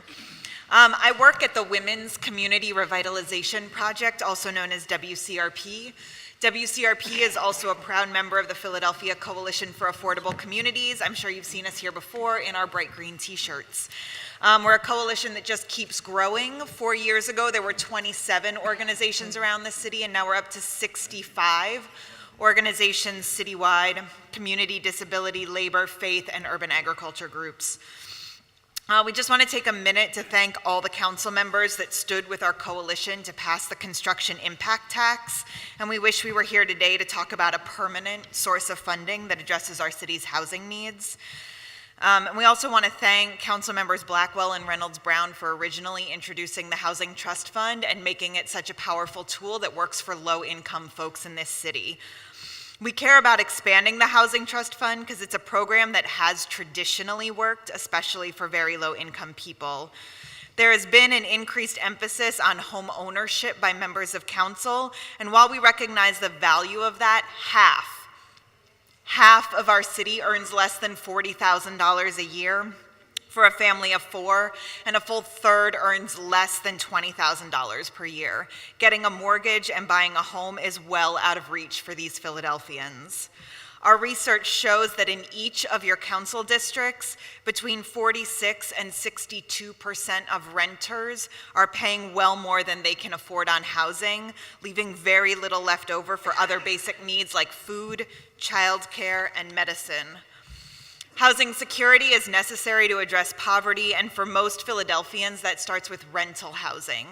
I work at the Women's Community Revitalization Project, also known as WCRP. WCRP is also a proud member of the Philadelphia Coalition for Affordable Communities. I'm sure you've seen us here before in our bright green t-shirts. We're a coalition that just keeps growing. 4 years ago, there were 27 organizations around the city, and now we're up to 65 organizations citywide: community, disability, labor, faith, and urban agriculture groups. We just want to take a minute to thank all the council members that stood with our coalition to pass the construction impact tax, and we wish we were here today to talk about a permanent source of funding that addresses our city's housing needs. And we also want to thank council members Blackwell and Reynolds Brown for originally introducing the Housing Trust Fund and making it such a powerful tool that works for low-income folks in this city. We care about expanding the Housing Trust Fund because it's a program that has traditionally worked, especially for very low-income people. There has been an increased emphasis on home ownership by members of council, and while we recognize the value of that, half of our city earns less than $40,000 a year for a family of 4, and a full third earns less than $20,000 per year. Getting a mortgage and buying a home is well out of reach for these Philadelphians. Our research shows that in each of your council districts, between 46 and 62% of renters are paying well more than they can afford on housing, leaving very little left over for other basic needs like food, childcare, and medicine. Housing security is necessary to address poverty, and for most Philadelphians, that starts with rental housing.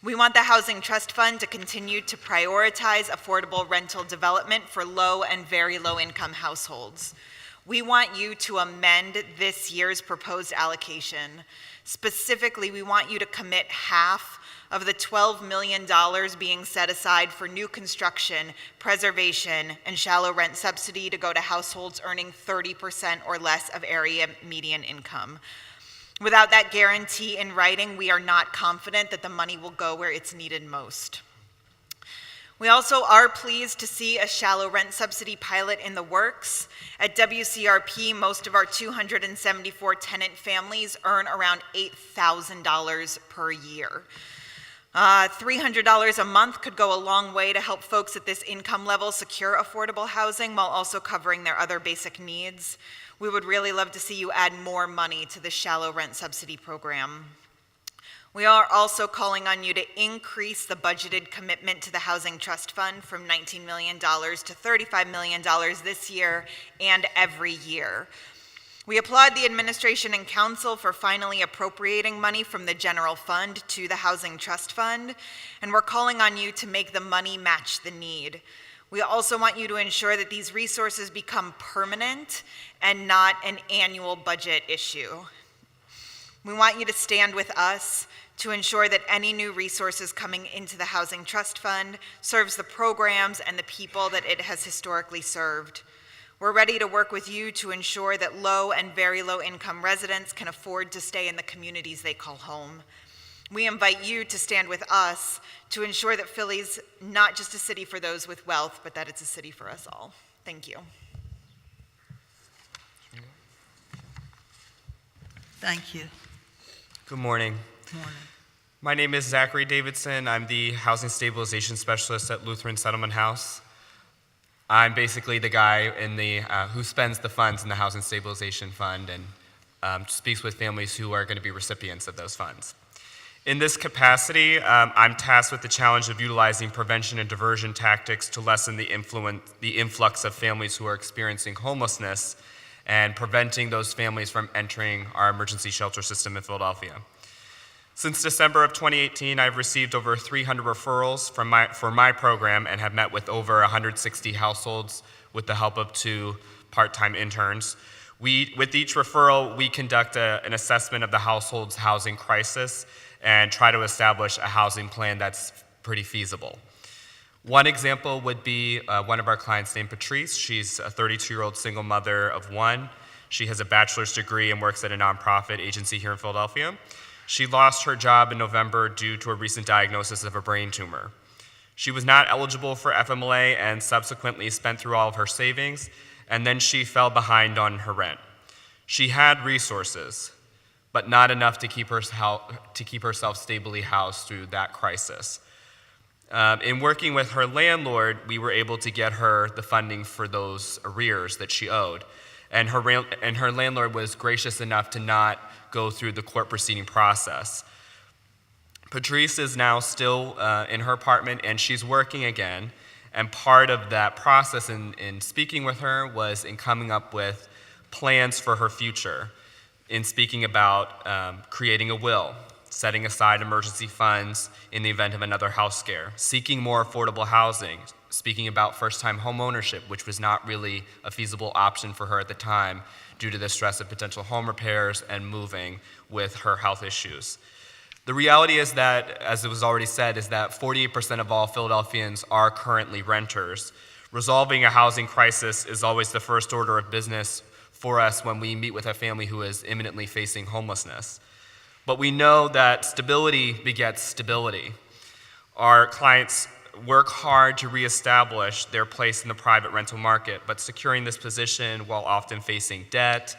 We want the Housing Trust Fund to continue to prioritize affordable rental development for low and very low-income households. We want you to amend this year's proposed allocation. Specifically, we want you to commit half of the $12 million being set aside for new construction, preservation, and shallow rent subsidy to go to households earning 30% or less of area median income. Without that guarantee in writing, we are not confident that the money will go where it's needed most. We also are pleased to see a shallow rent subsidy pilot in the works. At WCRP, most of our 274 tenant families earn around $8,000 per year. $300 a month could go a long way to help folks at this income level secure affordable housing while also covering their other basic needs. We would really love to see you add more money to the shallow rent subsidy program. We are also calling on you to increase the budgeted commitment to the Housing Trust Fund from $19 million to $35 million this year and every year. We applaud the administration and council for finally appropriating money from the general fund to the Housing Trust Fund, and we're calling on you to make the money match the need. We also want you to ensure that these resources become permanent and not an annual budget issue. We want you to stand with us to ensure that any new resources coming into the Housing Trust Fund serves the programs and the people that it has historically served. We're ready to work with you to ensure that low and very low income residents can afford to stay in the communities they call home. We invite you to stand with us to ensure that Philly's not just a city for those with wealth, but that it's a city for us all. Thank you. Thank you. Good morning. Morning. My name is Zachary Davidson. I'm the Housing Stabilization Specialist at Lutheran Settlement House. I'm basically the guy in the who spends the funds in the Housing Stabilization Fund and speaks with families who are going to be recipients of those funds. In this capacity, I'm tasked with the challenge of utilizing prevention and diversion tactics to lessen the influx of families who are experiencing homelessness and preventing those families from entering our emergency shelter system in Philadelphia. Since December of 2018, I've received over 300 referrals for my program and have met with over 160 households with the help of 2 part-time interns. With each referral, we conduct an assessment of the household's housing crisis and try to establish a housing plan that's pretty feasible. One example would be one of our clients named Patrice. She's a 32-year-old single mother of 1. She has a bachelor's degree and works at a nonprofit agency here in Philadelphia. She lost her job in November due to a recent diagnosis of a brain tumor. She was not eligible for FMLA and subsequently spent through all of her savings, and then she fell behind on her rent. She had resources, but not enough to keep herself stably housed through that crisis. In working with her landlord, we were able to get her the funding for those arrears that she owed, and her landlord was gracious enough to not go through the court proceeding process. Patrice is now still in her apartment and she's working again, and part of that process in speaking with her was in coming up with plans for her future, in speaking about creating a will, setting aside emergency funds in the event of another house scare, seeking more affordable housing, speaking about first-time home ownership, which was not really a feasible option for her at the time due to the stress of potential home repairs and moving with her health issues. The reality is that, as it was already said, is that 48% of all Philadelphians are currently renters. Resolving a housing crisis is always the first order of business for us when we meet with a family who is imminently facing homelessness. But we know that stability begets stability. Our clients work hard to reestablish their place in the private rental market, but securing this position while often facing debt,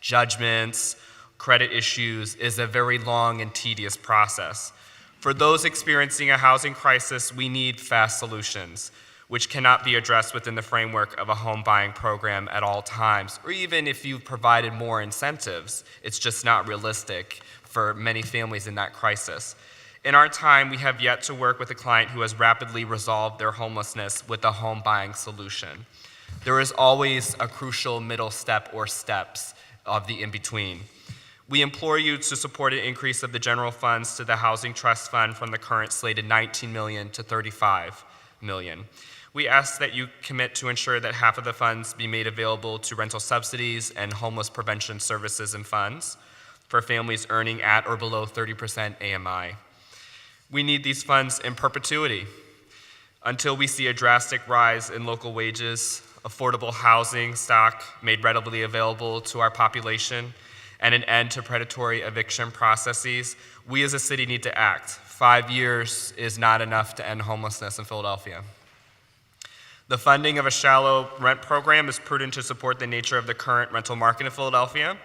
judgments, credit issues is a very long and tedious process. For those experiencing a housing crisis, we need fast solutions, which cannot be addressed within the framework of a home buying program at all times, or even if you've provided more incentives, it's just not realistic for many families in that crisis. In our time, we have yet to work with a client who has rapidly resolved their homelessness with a home buying solution. There is always a crucial middle step or steps of the in-between. We implore you to support an increase of the general funds to the Housing Trust Fund from the current slated $19 million to $35 million. We ask that you commit to ensure that half of the funds be made available to rental subsidies and homeless prevention services and funds for families earning at or below 30% AMI. We need these funds in perpetuity until we see a drastic rise in local wages, affordable housing stock made readily available to our population, and an end to predatory eviction processes. We as a city need to act. 5 years is not enough to end homelessness in Philadelphia. The funding of a shallow rent program is prudent to support the nature of the current rental market in Philadelphia.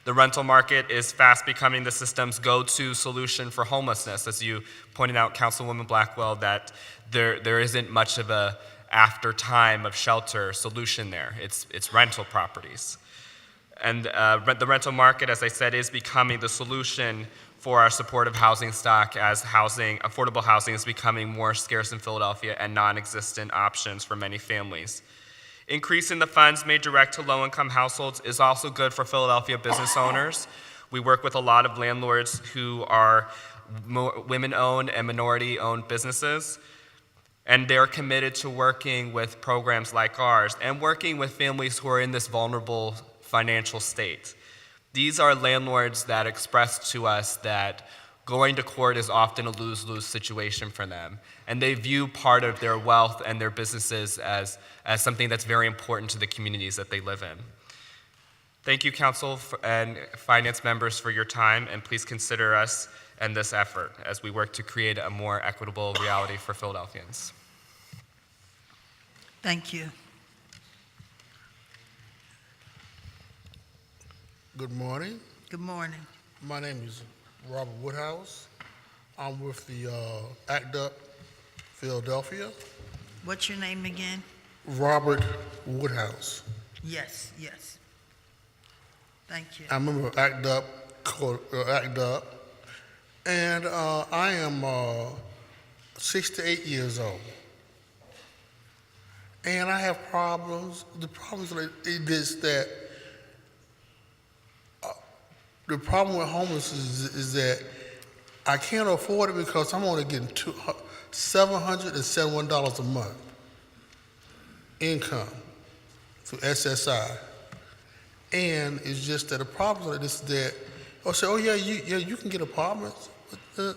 The rental market is fast becoming the system's go-to solution for homelessness. As you pointed out, Councilwoman Blackwell, that there isn't much of a after time of shelter solution there. It's rental properties. And the rental market, as I said, is becoming the solution for our supportive housing stock as affordable housing is becoming more scarce in Philadelphia and non-existent options for many families. Increasing the funds made direct to low-income households is also good for Philadelphia business owners. We work with a lot of landlords who are women-owned and minority-owned businesses, and they're committed to working with programs like ours and working with families who are in this vulnerable financial state. These are landlords that express to us that going to court is often a lose-lose situation for them, and they view part of their wealth and their businesses as something that's very important to the communities that they live in. Thank you, Council and Finance members, for your time, and please consider us and this effort as we work to create a more equitable reality for Philadelphians. Thank you. Good morning. Good morning. My name is Robert Woodhouse. I'm with the ACT UP Philadelphia. What's your name again? Robert Woodhouse. Yes, yes. Thank you. I'm a member of ACT UP, and I am 68 years old. And I have problems. The problems is that the problem with homelessness is that I can't afford it because I'm only getting $771 a month income through SSI. And it's just that the problem with this is that, I'll say, oh yeah, you can get apartments, but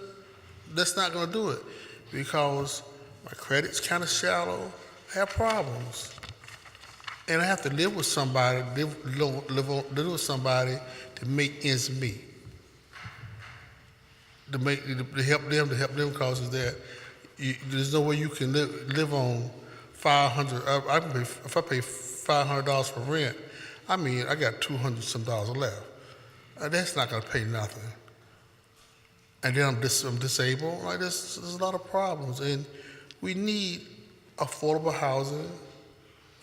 that's not gonna do it because my credit's kind of shallow, I have problems. And I have to live with somebody, live with somebody to make ends meet. To help them because is that there's no way you can live on $500. If I pay $500 for rent, I mean I got $200 left. That's not going to pay nothing. And then I'm disabled. Like there's a lot of problems, and we need affordable housing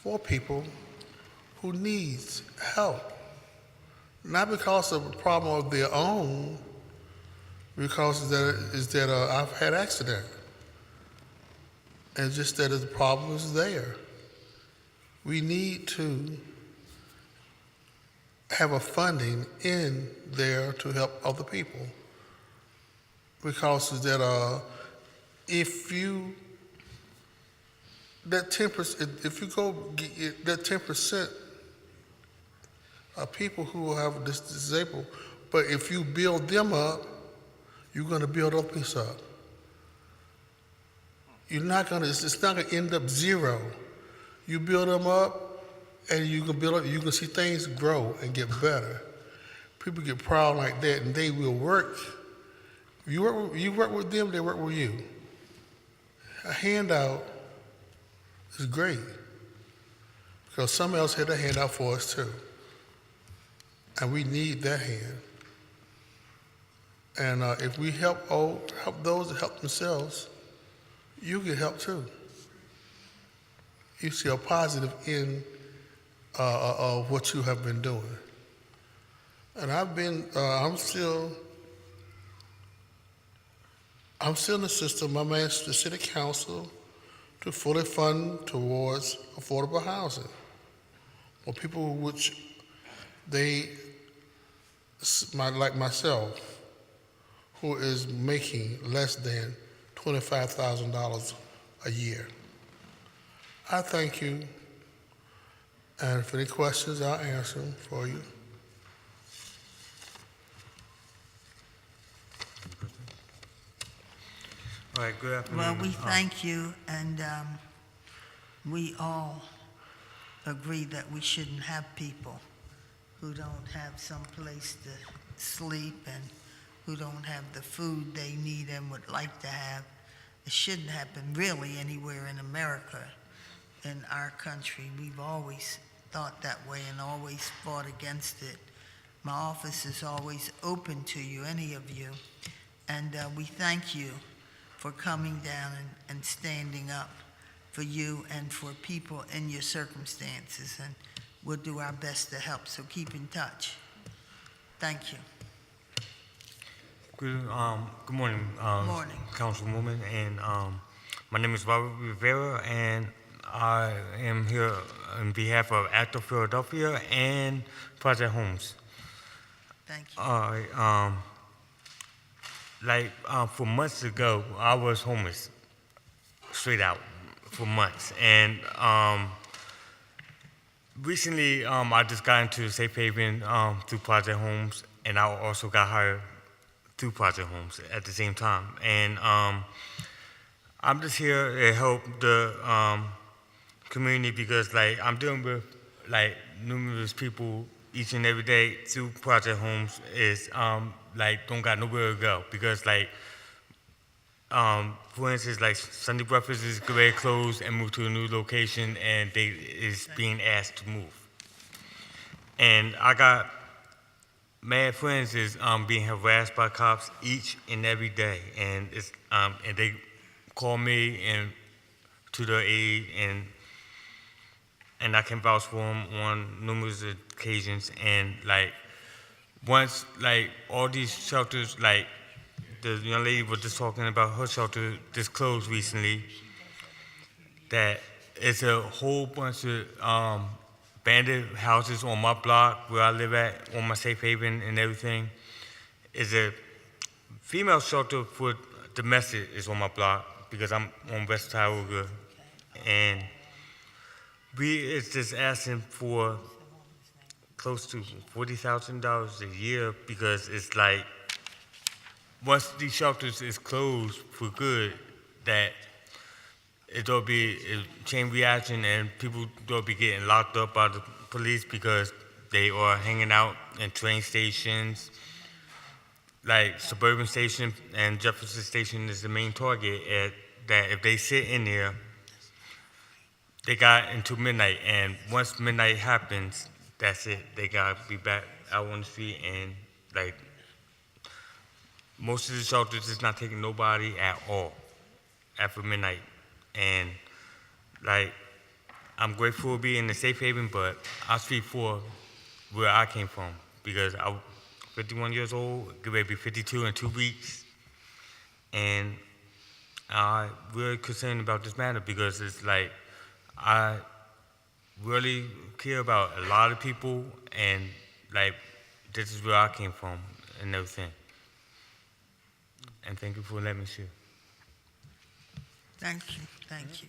for people who needs help. Not because of a problem of their own, because I've had accident. And just that the problem is there. We need to have a funding in there to help other people. Because if you that 10%, if you go get that 10% of people who have this disabled, but if you build them up, you're going to build other people up. You're not going to. It's not going to end up zero. You build them up, and you can build up. You can see things grow and get better. People get proud like that, and they will work. You work with them, they work with you. A handout is great because someone else had a handout for us too, and we need that hand. And if we help those that help themselves, you get help too. You see a positive in of what you have been doing. And I'm still in the system. I'm asked the city council to fully fund towards affordable housing for people which like myself, who is making less than $25,000 a year. I thank you, and if any questions, I'll answer them for you. All right, good afternoon. Well, we thank you, and we all agree that we shouldn't have people who don't have some place to sleep and who don't have the food they need and would like to have. It shouldn't happen really anywhere in America, in our country. We've always thought that way and always fought against it. My office is always open to you, any of you, and we thank you for coming down and standing up for you and for people in your circumstances, and we'll do our best to help, so keep in touch. Thank you. Good morning, Morning. Councilwoman, and my name is Robert Rivera, and I am here on behalf of Active Philadelphia and Project Homes. Thank you. For months ago, I was homeless, straight out, for months, and recently I just got into Safe Haven through Project Homes, and I also got hired through Project Homes at the same time. And I'm just here to help the community because, I'm dealing with, numerous people each and every day through Project Homes is, don't got nowhere to go because, for instance, Sunday breakfast is getting closed and moved to a new location, and they is being asked to move. And I got mad friends is being harassed by cops each and every day, and it's and they call me and to their aid, and I can vouch for them on numerous occasions. And once all these shelters, the young lady was just talking about her shelter just closed recently, that it's a whole bunch of abandoned houses on my block where I live at, on my Safe Haven and everything. Is a female shelter for domestic is on my block because I'm on West Tioga, and it's just asking for close to $40,000 a year because it's once these shelters is closed for good, that it'll be a chain reaction and people will be getting locked up by the police because they are hanging out in train stations, Suburban Station and Jefferson Station is the main target. That if they sit in there, they got until midnight, and once midnight happens, that's it. They gotta be back out on the street, and most of the shelters is not taking nobody at all after midnight. And I'm grateful to be in the Safe Haven, but I speak for where I came from because I'm 51 years old, get ready to be 52 in 2 weeks, and I'm really concerned about this matter because it's I really care about a lot of people, and this is where I came from and everything. And thank you for letting me share. Thank you. Thank you.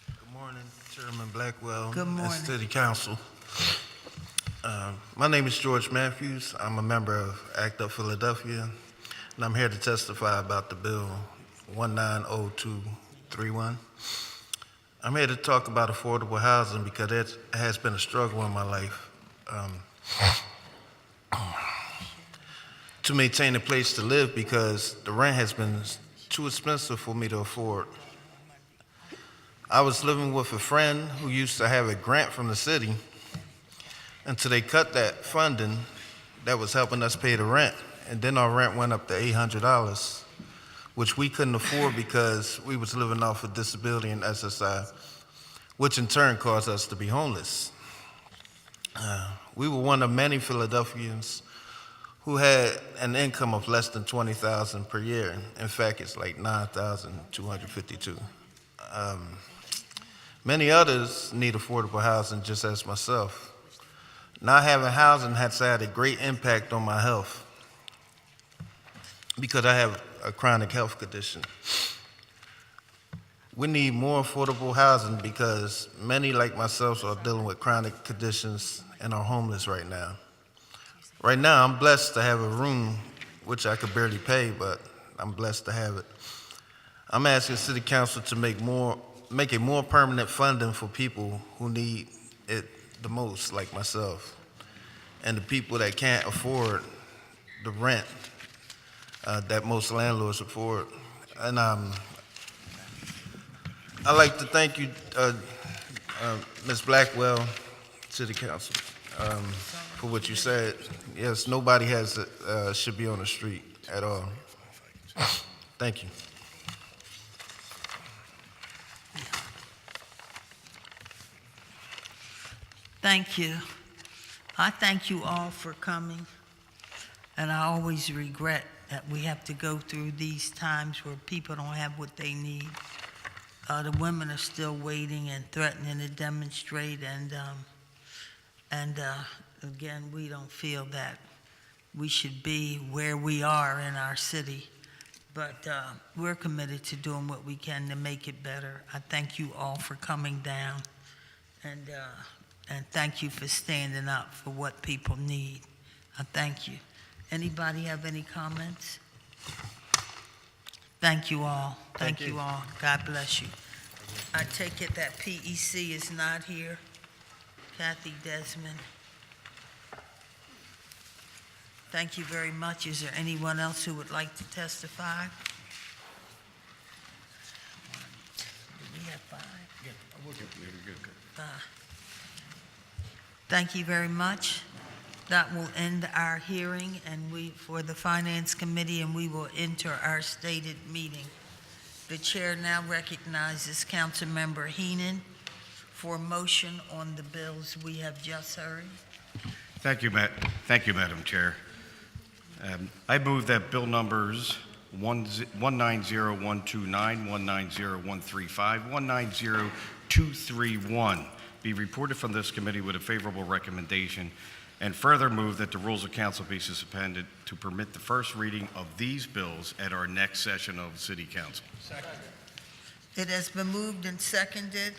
Good morning, Chairman Blackwell. Good morning. And City Council. My name is George Matthews. I'm a member of ACT UP Philadelphia, and I'm here to testify about the bill 190231. I'm here to talk about affordable housing because it has been a struggle in my life to maintain a place to live because the rent has been too expensive for me to afford. I was living with a friend who used to have a grant from the city until they cut that funding that was helping us pay the rent. And then our rent went up to $800, which we couldn't afford because we was living off of disability and SSI, which in turn caused us to be homeless. We were one of many Philadelphians who had an income of less than $20,000 per year. In fact, it's $9,252. Many others need affordable housing just as myself. Not having housing has had a great impact on my health because I have a chronic health condition. We need more affordable housing because many like myself are dealing with chronic conditions and are homeless right now. Right now, I'm blessed to have a room, which I could barely pay, but I'm blessed to have it. I'm asking City Council to make a more permanent funding for people who need it the most, like myself, and the people that can't afford the rent that most landlords afford. And I'd like to thank you, Ms. Blackwell, City Council. for what you said. Yes, nobody should be on the street at all. Thank you. Thank you. I thank you all for coming, and I always regret that we have to go through these times where people don't have what they need. The women are still waiting and threatening to demonstrate, and again, we don't feel that we should be where we are in our city, but we're committed to doing what we can to make it better. I thank you all for coming down, and thank you for standing up for what people need. I thank you. Anybody have any comments? Thank you all. Thank you all. God bless you. I take it that PEC is not here. Kathy Desmond. Thank you very much. Is there anyone else who would like to testify? Do we have five? Thank you very much. That will end our hearing for the Finance Committee, and we will enter our stated meeting. The chair now recognizes Councilmember Heenan for a motion on the bills we have just heard. Thank you, Madam Chair. I move that bill numbers 190129, 190135, 190231 be reported from this committee with a favorable recommendation, and further move that the rules of council be suspended to permit the first reading of these bills at our next session of the City Council. It has been moved and seconded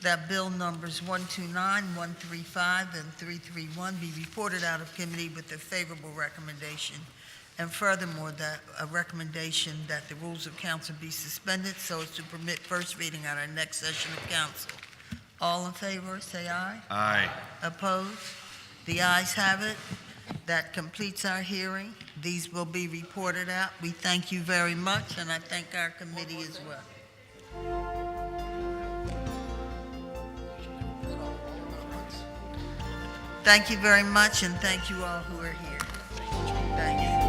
that bill numbers 129, 135, and 331 be reported out of committee with a favorable recommendation, and furthermore, that a recommendation that the rules of council be suspended so as to permit first reading at our next session of council. All in favor, say aye. Aye. Opposed? The ayes have it. That completes our hearing. These will be reported out. We thank you very much, and I thank our committee as well. Thank you very much, and thank you all who are here. Thank you.